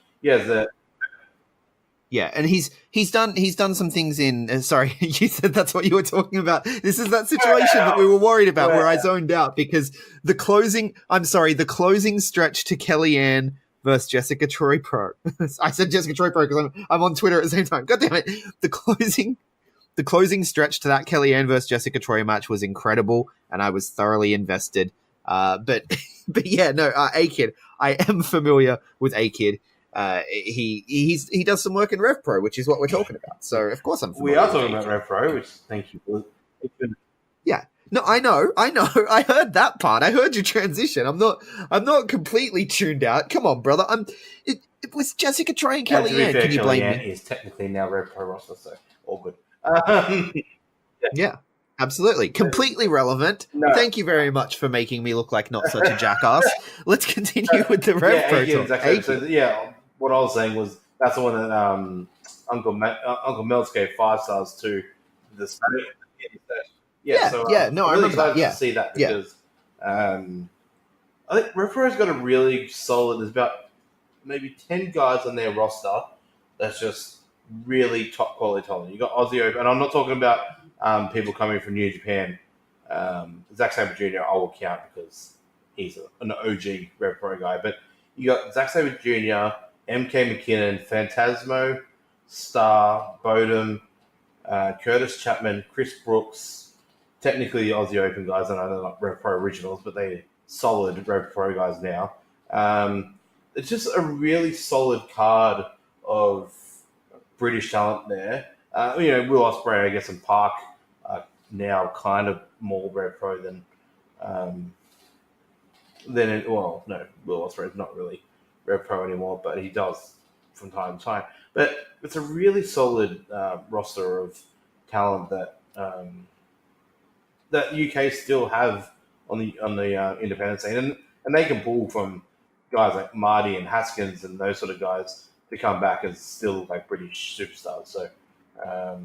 And he's done some things in. Sorry, you said that's what you were talking about. This is that situation that we were worried about, where I zoned out because the closing stretch to Kellyanne versus Jessica Troy Pro. I said Jessica Troy Pro because I'm on Twitter at the same time. God damn it! The closing stretch to that Kellyanne versus Jessica Troy match was incredible, and I was thoroughly invested. But yeah, no, A-Kid. I am familiar with A-Kid. He does some work in Rev Pro, which is what we're talking about. So of course I'm familiar. We are talking about Rev Pro, which thank you. Yeah. No, I know. I heard that part. I heard your transition. I'm not completely tuned out. Come on, brother. It was Jessica Troy and Kellyanne. Can you blame me? Is technically now Rev Pro roster, so all good. Yeah, absolutely. Completely relevant. No. Thank you very much for making me look like not such a jackass. Let's continue with the Rev Pro talk. Exactly. So, what I was saying was that's the one that Uncle Meltz gave 5 stars to the Spanish. I remember that. To see that because I think Rev Pro's got a really solid. There's about maybe 10 guys on their roster that's just really top quality talent. You got Aussie Open, and I'm not talking about people coming from New Japan. Zack Sabre Jr. I will count because he's an OG Rev Pro guy. But you got Zack Sabre Jr., MK McKinnon, Phantasmo, Star, Bodum, Curtis Chapman, Chris Brooks, technically the Aussie Open guys. I know they're not Rev Pro originals, but they're solid Rev Pro guys now. It's just a really solid card of British talent there. Will Ospreay, I guess, and Park are now kind of more Rev Pro than Will Ospreay's not really Rev Pro anymore, but he does from time to time. But it's a really solid roster of talent that that UK still have on the independent scene, and they can pull from guys like Marty and Haskins and those sort of guys to come back as still like British superstars. So, I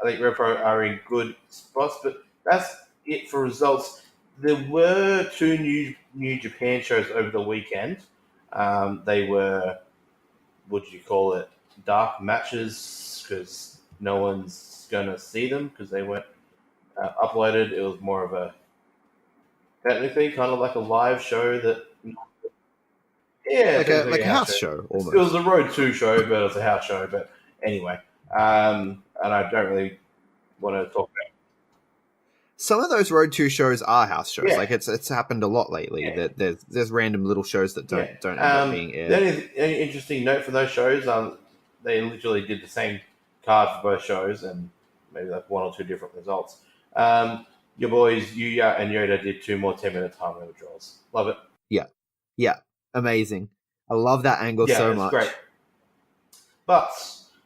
think Rev Pro are in good spots, but that's it for results. There were 2 New Japan shows over the weekend. They were, what do you call it, dark matches because no one's going to see them because they weren't uploaded. It was more of a, technically, kind of like a live show that... Yeah, like a house show, almost. It was a Road 2 show, but it was a house show. But anyway, and I don't really want to talk about. Some of those Road 2 shows are house shows. Yeah. Like it's happened a lot lately. Yeah. That there's random little shows that don't end up being aired. The only interesting note for those shows, they literally did the same card for both shows, and maybe like 1 or 2 different results. Your boys Yuya and Yoda did 2 more 10-minute time limit draws. Love it. Yeah, amazing. I love that angle so much. Great. But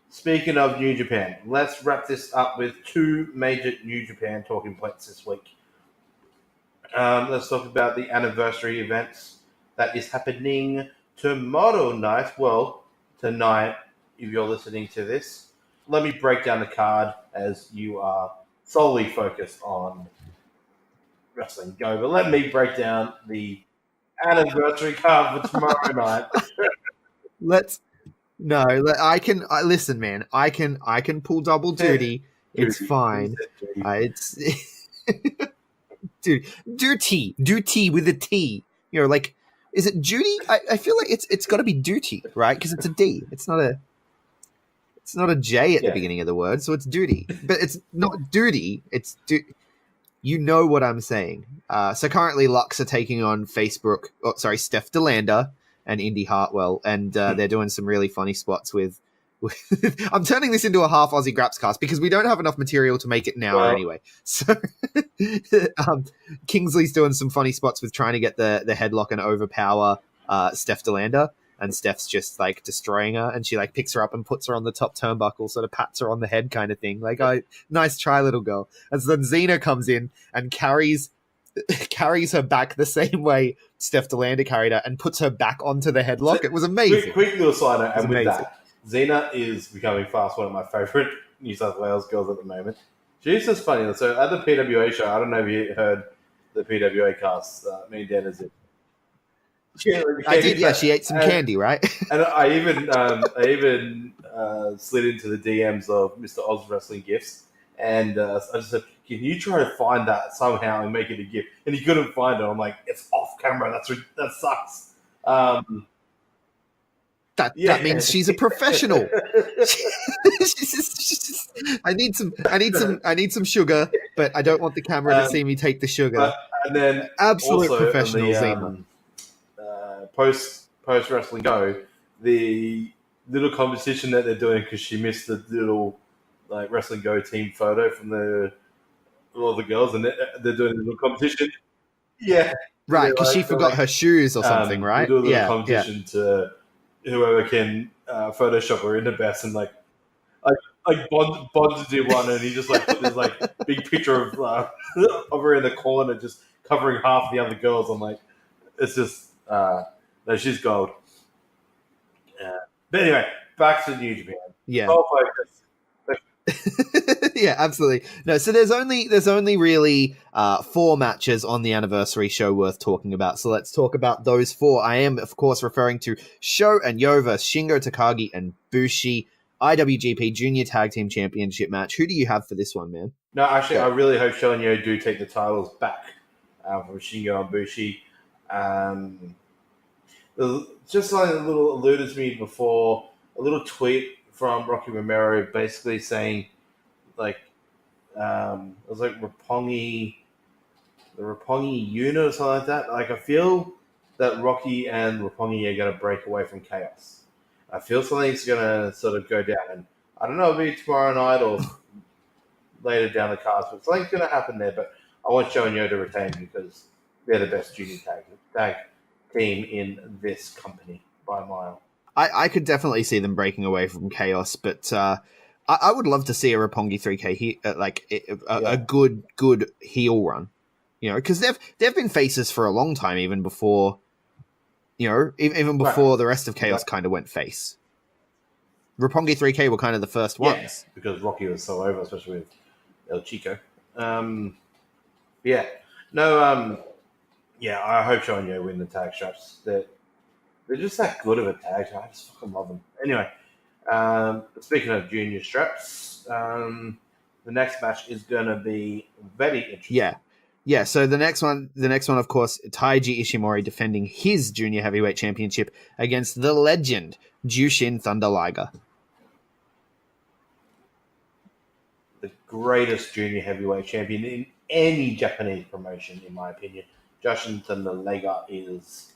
speaking of New Japan, let's wrap this up with 2 major New Japan talking points this week. Let's talk about the anniversary events that is happening tomorrow night. Well, tonight, if you're listening to this. Let me break down the card as you are solely focused on Wrestling Go. But let me break down the anniversary card for tomorrow night. Listen, man. I can pull double duty. It's fine. It's dude, duty with a T. Like, is it duty? I feel like it's got to be duty, right? Because it's a D. It's not a J at the beginning of the word, so it's duty. But it's not duty. It's You know what I'm saying. So currently Lux are taking on Steph DeLander and Indy Hartwell, and they're doing some really funny spots with I'm turning this into a half Aussie Graps cast because we don't have enough material to make it now anyway. So Kingsley's doing some funny spots with trying to get the headlock and overpower Steph DeLander, and Steph's just like destroying her, and she like picks her up and puts her on the top turnbuckle, sort of pats her on the head kind of thing. Like, oh, nice try, little girl. And so then Xena comes in and carries her back the same way Steph DeLander carried her and puts her back onto the headlock. It was amazing. Quick little side note, and with that, Xena is becoming fast one of my favourite New South Wales girls at the moment. She's just funny. So at the PWA show, I don't know if you heard the PWA cast, me and Dan is it. I did, yeah. She ate some candy, right? And I even slid into the DMs of Mr. Oz Wrestling Gifts, and I just said, "Can you try to find that somehow and make it a gift?" And he couldn't find it. I'm like, "It's off camera. That sucks." That means she's a professional. I need some sugar, but I don't want the camera to see me take the sugar. And then absolute also professional, Xena. Post Wrestling Go, the little competition that they're doing because she missed the little like Wrestling Go team photo from all the girls, and they're doing a little competition. Yeah, right, because she forgot her shoes or something, right? They do a little competition to whoever can Photoshop her in the best, and like Bond did one, and he just like put this like big picture of her in the corner, just covering half the other girls. I'm like, it's just. No, she's gold. But anyway, back to New Japan. Yeah. Sole focus. Yeah, absolutely. No, so there's only really 4 matches on the anniversary show worth talking about. So let's talk about those 4. I am, of course, referring to Sho and Yo versus Shingo Takagi and Bushi, IWGP Junior Tag Team Championship match. Who do you have for this one, man? No, actually, I really hope Sho and Yo do take the titles back from Shingo and Bushi. Just something a little alluded to me before, a little tweet from Rocky Romero basically saying, like, it was like the Roppongi unit or something like that. Like, I feel that Rocky and Roppongi are going to break away from Chaos. I feel something's going to sort of go down. And I don't know if it'll be tomorrow night or later down the cards, but something's going to happen there. But I want Sho and Yo to retain because they're the best junior tag team in this company by a mile. I could definitely see them breaking away from Chaos, but I would love to see a Roppongi 3K a good heel run, because they've been faces for a long time, even before, even before the rest of Chaos kind of went face. Roppongi 3K were kind of the first ones because Rocky was so over, especially with El Chico. I hope Sho and Yo win the tag straps. They're just that good of a tag. I just fucking love them. Anyway, speaking of junior straps, the next match is going to be very interesting. Yeah. So the next one, of course, Taiji Ishimori defending his junior heavyweight championship against the legend Jushin Thunder Liger. The greatest junior heavyweight champion in any Japanese promotion, in my opinion. Jushin Thunder Liger is.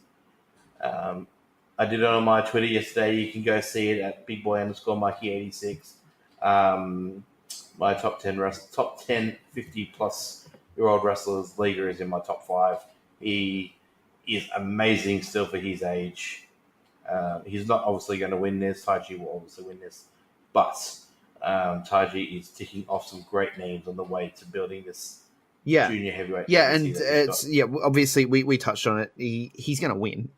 I did it on my Twitter yesterday. You can go see it at bigboy_Mikey86. My top 10 50-plus-year-old wrestlers. Liger is in my top 5. He is amazing still for his age. He's not obviously going to win this. Taiji will obviously win this. But Taiji is ticking off some great names on the way to building this junior heavyweight. Yeah, and obviously we touched on it. He's going to win.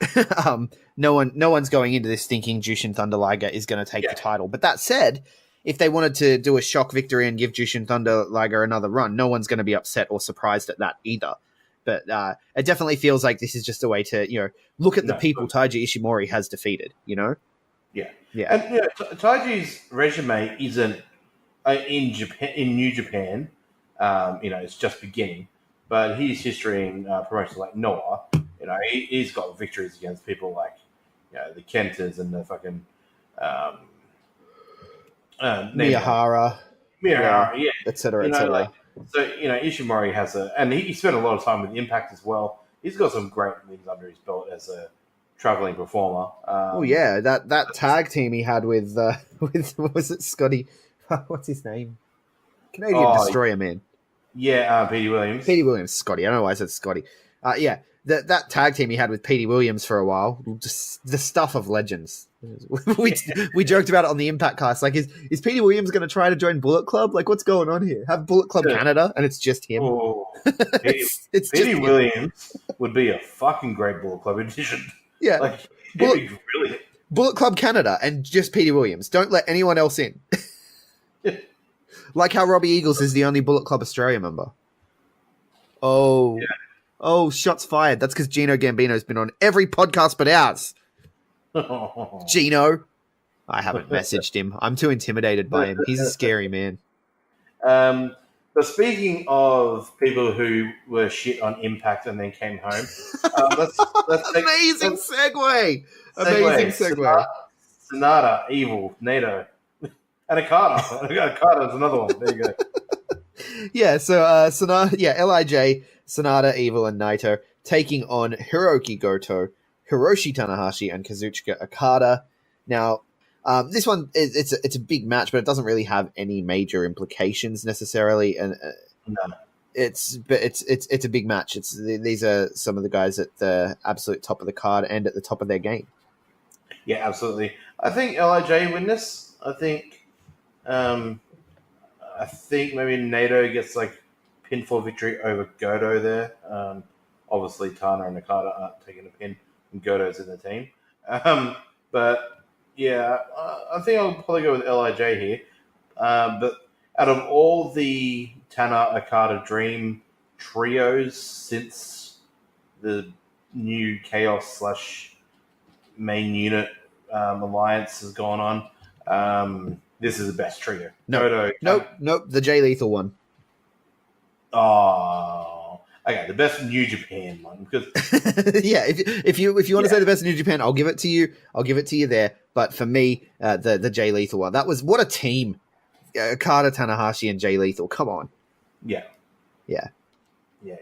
No one's going into this thinking Jushin Thunder Liger is going to take the title. But that said, if they wanted to do a shock victory and give Jushin Thunder Liger another run, no one's going to be upset or surprised at that either. But it definitely feels like this is just a way to look at the people Taiji Ishimori has defeated. Yeah. And Taiji's resume isn't in New Japan. It's just beginning, but his history in promotions like Noah, he's got victories against people like, the Kentas and the fucking Miyahara, etc. So Ishimori has and he spent a lot of time with Impact as well. He's got some great wins under his belt as a traveling performer. That tag team he had with was it Scotty? What's his name? Canadian Destroyer Man. Yeah, Petey Williams. Scotty. I don't know why I said Scotty. That tag team he had with Petey Williams for a while, just the stuff of legends. we joked about it on the Impact cast. Like, is Petey Williams going to try to join Bullet Club? Like, what's going on here? Have Bullet Club Canada, and it's just him. Oh, it's Petey Williams would be a fucking great Bullet Club addition. Yeah, like he'd be brilliant. Bullet Club Canada and just Petey Williams. Don't let anyone else in. Like how Robbie Eagles is the only Bullet Club Australia member. Oh, shots fired. That's because Gino Gambino's been on every podcast but ours. Gino. I haven't messaged him. I'm too intimidated by him. He's a scary man. But speaking of people who were shit on Impact and then came home, amazing segue. Amazing segue. Sonata, Evil, Nato, and Okada. Okada's another one. There you go. Yeah, so Sonata, LIJ, Sonata, Evil, and Naito taking on Hiroki Goto, Hiroshi Tanahashi, and Kazuchika Okada. Now, this one it's a big match, but it doesn't really have any major implications necessarily, and no. It's a big match. These are some of the guys at the absolute top of the card and at the top of their game. Yeah, absolutely. I think LIJ win this. I think maybe Nato gets like pinfall victory over Goto there. Obviously, Tana and Okada aren't taking a pin, and Goto's in the team. But yeah, I think I'll probably go with LIJ here. But out of all the Tana Okada Dream trios since the new Chaos / main unit alliance has gone on, this is the best trio. Nope. The Jay Lethal one. Oh, okay. The best New Japan one because yeah, if you want to say the best New Japan, I'll give it to you. I'll give it to you there. But for me, the Jay Lethal one. That was what a team. Okada, Tanahashi, and Jay Lethal. Come on. Yeah.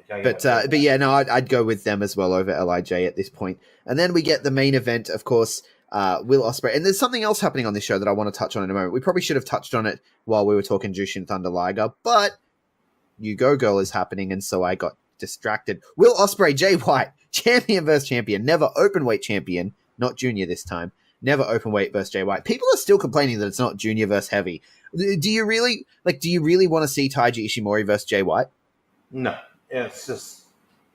But yeah, no, I'd go with them as well over Lij at this point. And then we get the main event, of course. Will Ospreay, and there's something else happening on this show that I want to touch on in a moment. We probably should have touched on it while we were talking Jushin Thunder Liger, but You Go Girl is happening, and so I got distracted. Will Ospreay, Jay White, champion versus champion, never openweight champion, not junior this time, never openweight versus Jay White. People are still complaining that it's not junior versus heavy. Do you really want to see Taiji Ishimori versus Jay White? No, it's just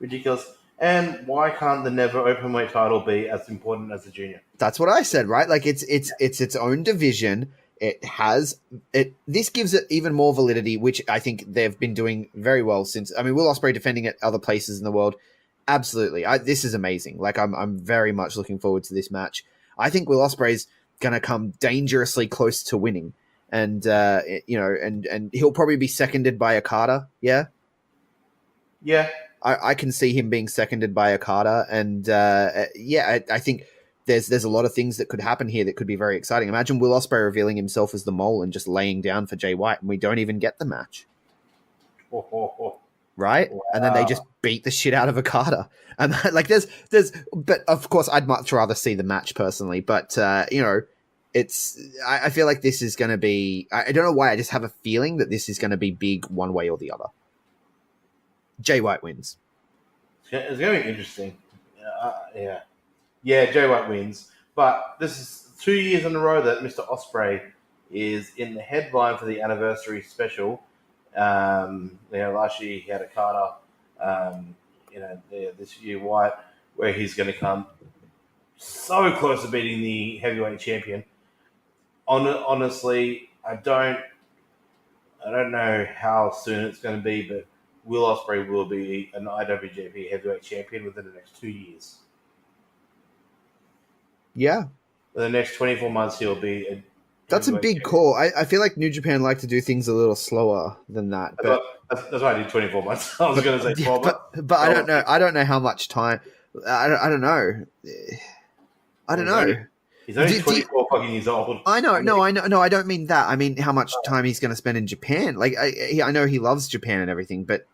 ridiculous. And why can't the never openweight title be as important as the junior? That's what I said, right? Like it's its own division. This gives it even more validity, which I think they've been doing very well since. I mean, Will Ospreay defending at other places in the world, absolutely. This is amazing. Like I'm very much looking forward to this match. I think Will Ospreay's gonna come dangerously close to winning, and and he'll probably be seconded by Okada. Yeah. I can see him being seconded by Okada, and I think there's a lot of things that could happen here that could be very exciting. Imagine Will Ospreay revealing himself as the Mole and just laying down for Jay White, and we don't even get the match, right? Wow. And then they just beat the shit out of Okada, and like but of course I'd much rather see the match personally, but I feel like this is going to be. I don't know why. I just have a feeling that this is going to be big one way or the other. Jay White wins. It's going to be interesting. Jay White wins. But this is 2 years in a row that Mr. Ospreay is in the headline for the anniversary special. Last year he had Okada. This year White, where he's going to come so close to beating the heavyweight champion. Honestly, I don't know how soon it's going to be, but Will Ospreay will be an IWGP heavyweight champion within the next 2 years. Yeah. In the next 24 months, he'll be That's a big call. I feel like New Japan like to do things a little slower than that. But that's why I did 24 months. I was going to say 12 months. But I don't know. I don't know how much time. I don't know. I don't know. He's only 24 fucking years old. I know. No, I know. No, I don't mean that. I mean how much time he's going to spend in Japan. Like I know he loves Japan and everything, but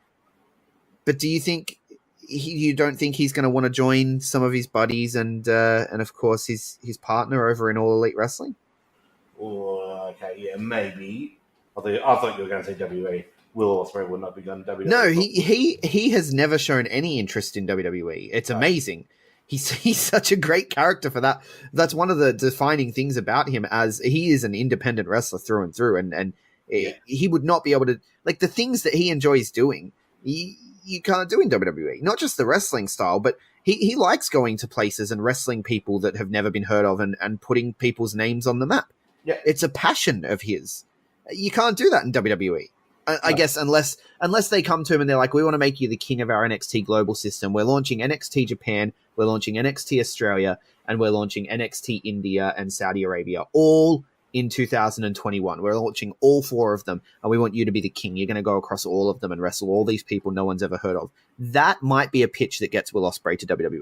do you think you don't think he's going to want to join some of his buddies and of course his partner over in All Elite Wrestling? Oh, okay, yeah, maybe. I thought you were going to say WWE. Will Ospreay would not be going to WWE. No, he has never shown any interest in WWE. It's amazing. He's such a great character for that. That's one of the defining things about him, as he is an independent wrestler through and through, and he would not be able to, like, the things that he enjoys doing. You can't do in WWE. Not just the wrestling style, but he likes going to places and wrestling people that have never been heard of and putting people's names on the map. Yeah. It's a passion of his. You can't do that in WWE. I guess unless they come to him and they're like, we want to make you the king of our NXT global system. We're launching NXT Japan, we're launching NXT Australia, and we're launching NXT India and Saudi Arabia, all in 2021. We're launching all 4 of them, and we want you to be the king. You're going to go across all of them and wrestle all these people no one's ever heard of. That might be a pitch that gets Will Ospreay to WWE.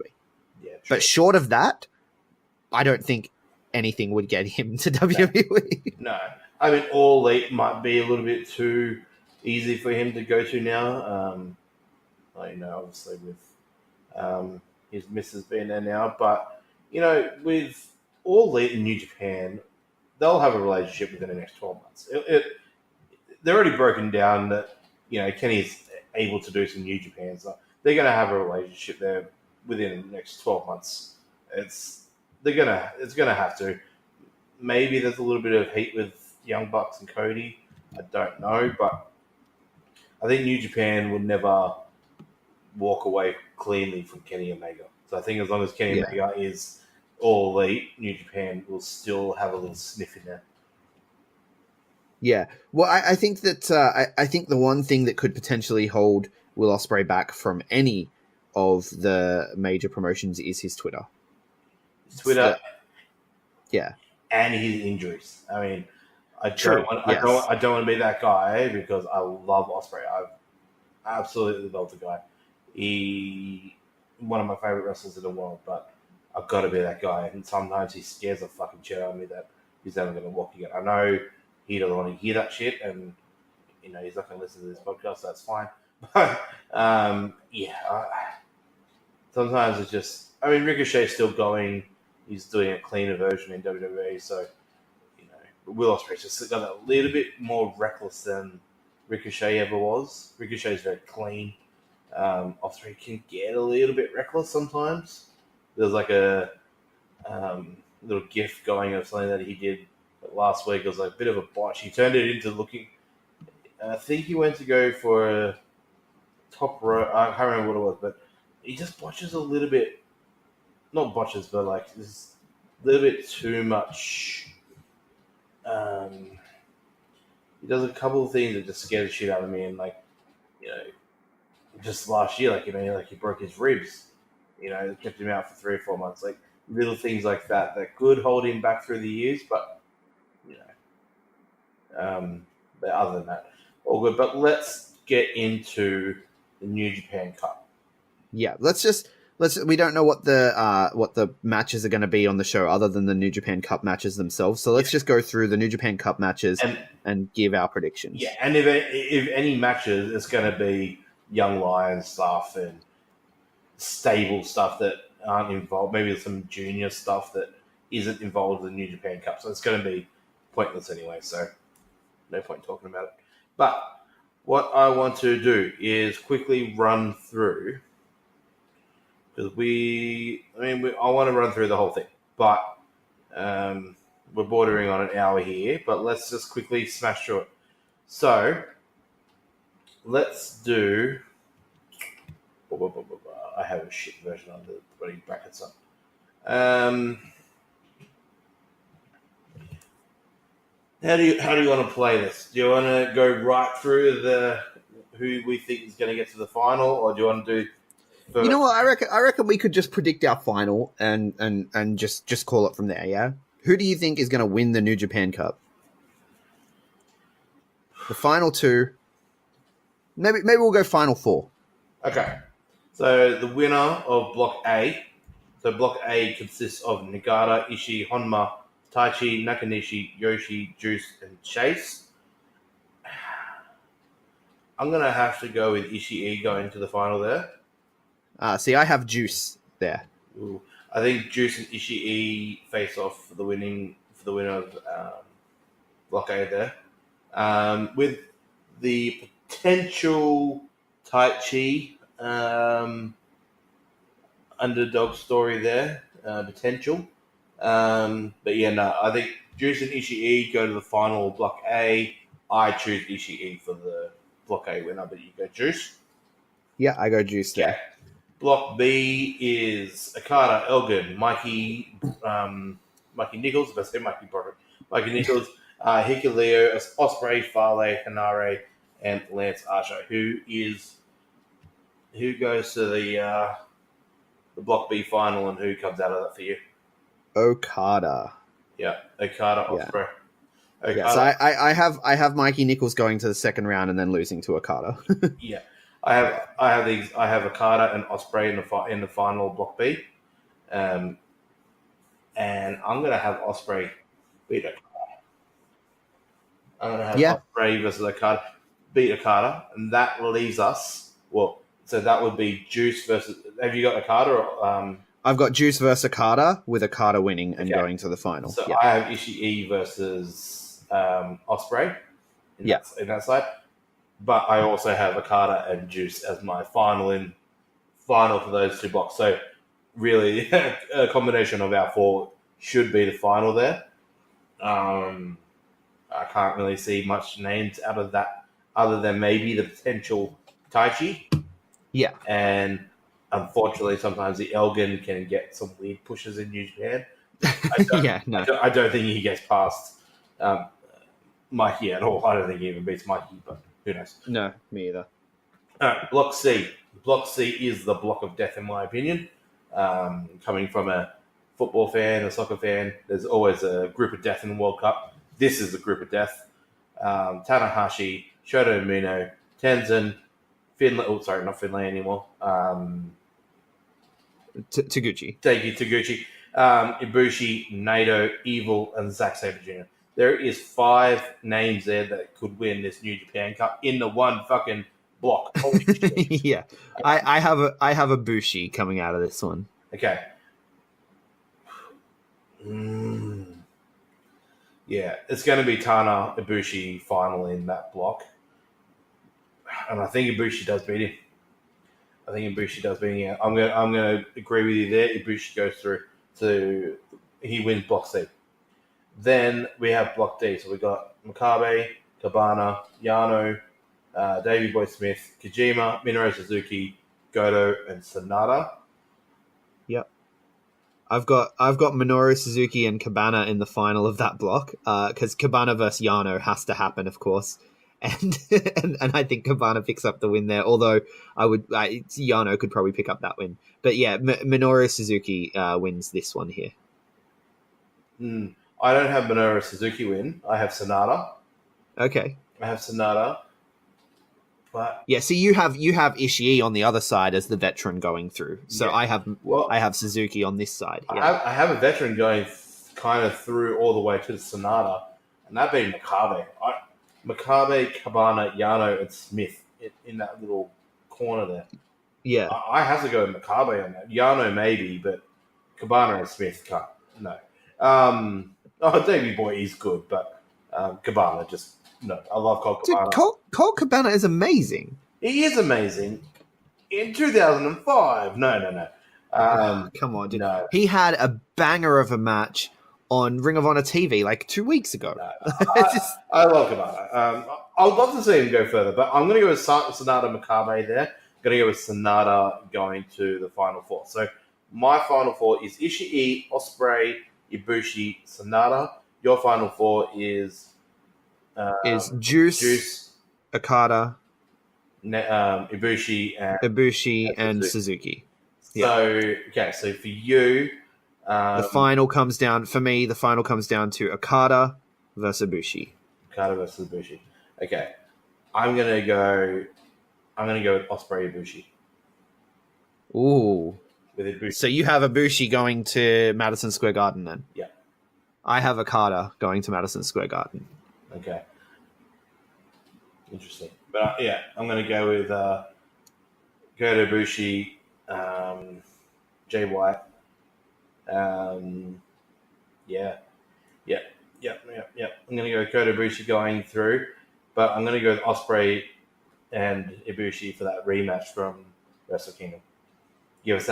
Yeah, true. But short of that, I don't think anything would get him to WWE. No. I mean, All Elite might be a little bit too easy for him to go to now. Obviously with his missus being there now. But, with All Elite in New Japan, they'll have a relationship within the next 12 months. They're already broken down that, Kenny's able to do some New Japan stuff. They're going to have a relationship there within the next 12 months. It's going to have to. Maybe there's a little bit of heat with Young Bucks and Cody. I don't know, but I think New Japan would never walk away cleanly from Kenny Omega. So I think as long as Kenny Omega is All Elite, New Japan will still have a little sniff in there. Yeah. Well, I think that I think the one thing that could potentially hold Will Ospreay back from any of the major promotions is his Twitter. Twitter Yeah. and his injuries. I mean, True, yes. I don't want to be that guy because I love Ospreay. I absolutely love the guy. He one of my favorite wrestlers in the world, but I've got to be that guy. And sometimes he scares the fucking shit out of me that he's never going to walk again. I know he doesn't want to hear that shit, and he's not going to listen to this podcast. So that's fine. But sometimes it's just. I mean, Ricochet's still going. He's doing a cleaner version in WWE, so Will Ospreay's just got a little bit more reckless than Ricochet ever was. Ricochet's very clean. Ospreay can get a little bit reckless sometimes. There's like a little gif going of something that he did last week. It was like a bit of a botch. He turned it into looking. I think he went to go for a top row. I can't remember what it was, but he just botches a little bit. Not botches, but like just a little bit too much. He does a couple of things that just scare the shit out of me, and just last year, he broke his ribs. Kept him out for 3 or 4 months. Like little things like that could hold him back through the years, but but other than that, all good. But let's get into the New Japan Cup. Yeah, we don't know what the matches are going to be on the show other than the New Japan Cup matches themselves. So let's just go through the New Japan Cup matches and give our predictions. Yeah, and if any matches, it's going to be Young Lions stuff and stable stuff that aren't involved. Maybe some junior stuff that isn't involved in the New Japan Cup. So it's going to be pointless anyway. So no point talking about it. But what I want to do is quickly run through. Because I want to run through the whole thing, but we're bordering on an hour here. But let's just quickly smash through it. So let's do. I have a shit version on the bloody brackets up. How do you want to play this? Do you want to go right through who we think is going to get to the final, or do you want to do? You know what? I reckon we could just predict our final and just call it from there. Yeah. Who do you think is going to win the New Japan Cup? The final two. Maybe we'll go final four. Okay. So the winner of Block A. So Block A consists of Nagata, Ishii, Honma, Taichi, Nakanishi, Yoshi, Juice, and Chase. I'm gonna have to go with Ishii going to the final there. See, I have Juice there. Ooh. I think Juice and Ishii face off for the winner of Block A there. With the potential Taichi underdog story there, potential. But yeah, no, I think Juice and Ishii go to the final of Block A. I choose Ishii for the Block A winner, but you go Juice. Yeah, I go Juice there. Yeah. Block B is Okada, Elgin, Mikey Nichols, if I say Mikey Broderick, Mikey Nichols, Hikuleo, Ospreay, Fale, Hanare, and Lance Archer. Who goes to the Block B final, and who comes out of that for you? Okada. Yeah, Okada, Ospreay. Yeah. Yeah, so I have Mikey Nichols going to the second round and then losing to Okada. Yeah. I have Okada and Ospreay in the final Block B, and I'm gonna have Ospreay beat Okada. I'm gonna have Ospreay versus Okada beat Okada, and that leaves us. Well, so that would be Juice versus. Have you got Okada? Or, I've got Juice versus Okada, with Okada winning and going to the final. So I have Ishii versus Ospreay. In that side. But I also have Okada and Juice as my final for those two blocks. So really, a combination of our four should be the final there. I can't really see much names out of that other than maybe the potential Taichi. Yeah. And unfortunately, sometimes the Elgin can get some weird pushes in New Japan. I don't think he gets past Mikey at all. I don't think he even beats Mikey, but who knows? No, me either. All right, Block C. Block C is the block of death, in my opinion. Coming from a football fan, a soccer fan, there's always a group of death in the World Cup. This is the group of death. Tanahashi, Shota Umino, Tenzin, Finlay. Oh, sorry, not Finlay anymore. Taguchi. Thank you, Taguchi. Ibushi, Naito, Evil, and Zack Sabre Jr. There is 5 names there that could win this New Japan Cup in the one fucking block. Holy shit. Yeah, I have a Bushi coming out of this one. Okay. Yeah, it's going to be Tana Ibushi final in that block, and I think Ibushi does beat him. Yeah, I'm gonna agree with you there. Ibushi goes through to he wins block C. Then we have block D. So we got Makabe, Cabana, Yano, Davey Boy Smith, Kojima, Minoru Suzuki, Goto, and Sonata. Yep. I've got Minoru Suzuki and Cabana in the final of that block because Cabana versus Yano has to happen, of course. And I think Cabana picks up the win there. Although Yano could probably pick up that win. But yeah, Minoru Suzuki wins this one here. I don't have Minoru Suzuki win. I have Sonata. Okay. I have Sonata. But yeah, so you have Ishii on the other side as the veteran going through. So yeah. I have Suzuki on this side. Yeah. I have a veteran going kind of through all the way to Sonata, and that being Makabe. Makabe, Cabana, Yano, and Smith in that little corner there. Yeah. I have to go with Makabe on that. Yano maybe, but Cabana and Smith can't. No. Davey Boy is good, but Cabana just no. I love Cole Cabana. Dude, Cole Cabana is amazing. He is amazing. In 2005. No. Come on, dude. No. He had a banger of a match on Ring of Honor TV like 2 weeks ago. No. I love Cabana. I would love to see him go further, but I'm going to go with Sonata Makabe there. I'm going to go with Sonata going to the Final Four. So my Final Four is Ishii, Ospreay, Ibushi, Sonata. Your Final Four is Juice, Okada, Ibushi, and Suzuki. So so for you, the final comes down to Okada versus Ibushi. Okada versus Ibushi. Okay, I'm gonna go with Ospreay Ibushi. Ooh. With Ibushi. So you have Ibushi going to Madison Square Garden then? Yeah. I have Okada going to Madison Square Garden. Okay. Interesting. But I'm going to go with Kota Ibushi, Jay White. I'm going to go with Kota Ibushi going through, but I'm going to go with Ospreay and Ibushi for that rematch from Wrestle Kingdom. Give us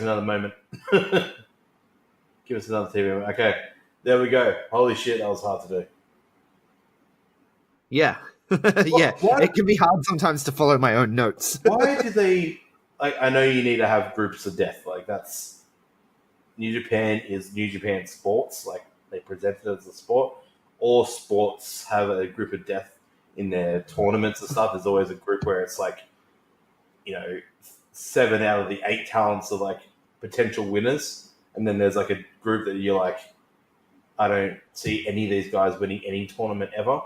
another moment. Give us another TV moment. Okay, there we go. Holy shit, that was hard to do. Yeah. Yeah. It can be hard sometimes to follow my own notes. Why do they... I know you need to have groups of death. That's... New Japan is New Japan sports. They present it as a sport. All sports have a group of death in their tournaments and stuff. There's always a group where it's 7 out of the 8 talents are potential winners, and then there's a group that you're I don't see any of these guys winning any tournament ever.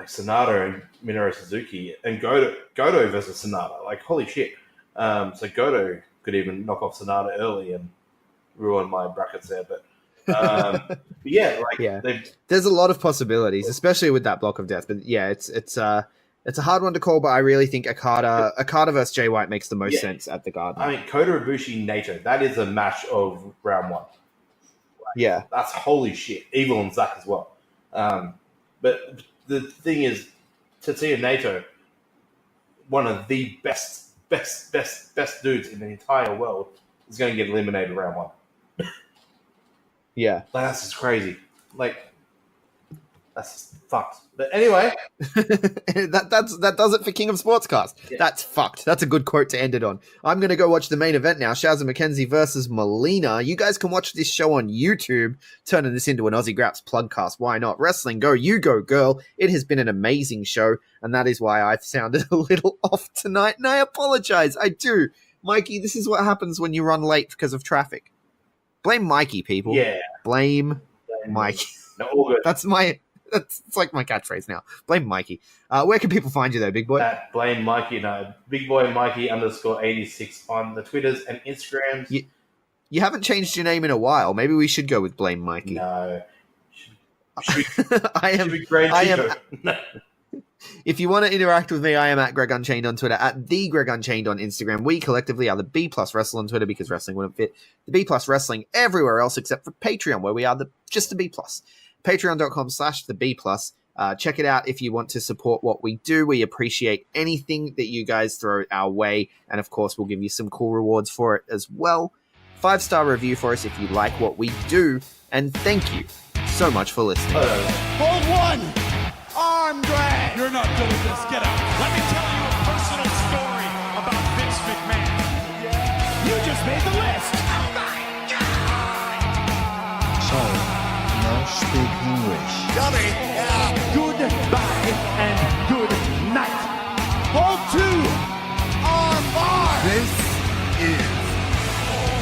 Sonata and Minoru Suzuki and Goto versus Sonata. Holy shit. So Goto could even knock off Sonata early and ruin my brackets there, but there's a lot of possibilities, especially with that block of death. But yeah, it's a hard one to call, but I really think Okada versus Jay White makes the most sense at the Garden. I mean, Kota Ibushi Naito, that is a match of round one. Yeah, that's holy shit. Evil and Zack as well. But the thing is, Tetsuya Naito, one of the best dudes in the entire world, is going to get eliminated round one. Yeah, that's just crazy. That's fucked. But anyway, that does it for King of Sportscast. Yeah. That's fucked. That's a good quote to end it on. I'm going to go watch the main event now. Shazza McKenzie versus Molina. You guys can watch this show on YouTube, turning this into an Aussie Graps plugcast. Why not? Wrestling Go, you go, girl. It has been an amazing show, and that is why I've sounded a little off tonight, and I apologize. I do. Mikey, this is what happens when you run late because of traffic. Blame Mikey, people. yeah. Blame Mikey. No, all good. It's like my catchphrase now. Blame Mikey. Where can people find you though, big boy? At Blame Mikey, no, Big Boy Mikey _86 on the Twitters and Instagrams. You haven't changed your name in a while. Maybe we should go with Blame Mikey. No. I am. Should be great. I am. If you want to interact with me, I am at Greg Unchained on Twitter, at the Greg Unchained on Instagram. We collectively are the B Plus Wrestle on Twitter because wrestling wouldn't fit. The B Plus Wrestling everywhere else except for Patreon, where we are just the B Plus. Patreon.com/the B Plus. Check it out if you want to support what we do. We appreciate anything that you guys throw our way, and of course, we'll give you some cool rewards for it as well. 5-star review for us if you like what we do, and thank you so much for listening. Hold one. Arm drag. You're not doing this. Get out. Let me tell you a personal story about Vince McMahon. You just made the list. Sorry, no speak English. Goodbye and good night. Hold two. Arm bar. This is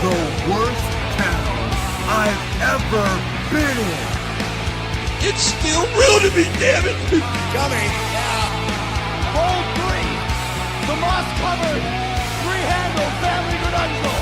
the worst town I've ever been in. It's still real to me, damn it. Coming. Hold three. The moss covered. Three-handle family good uncle.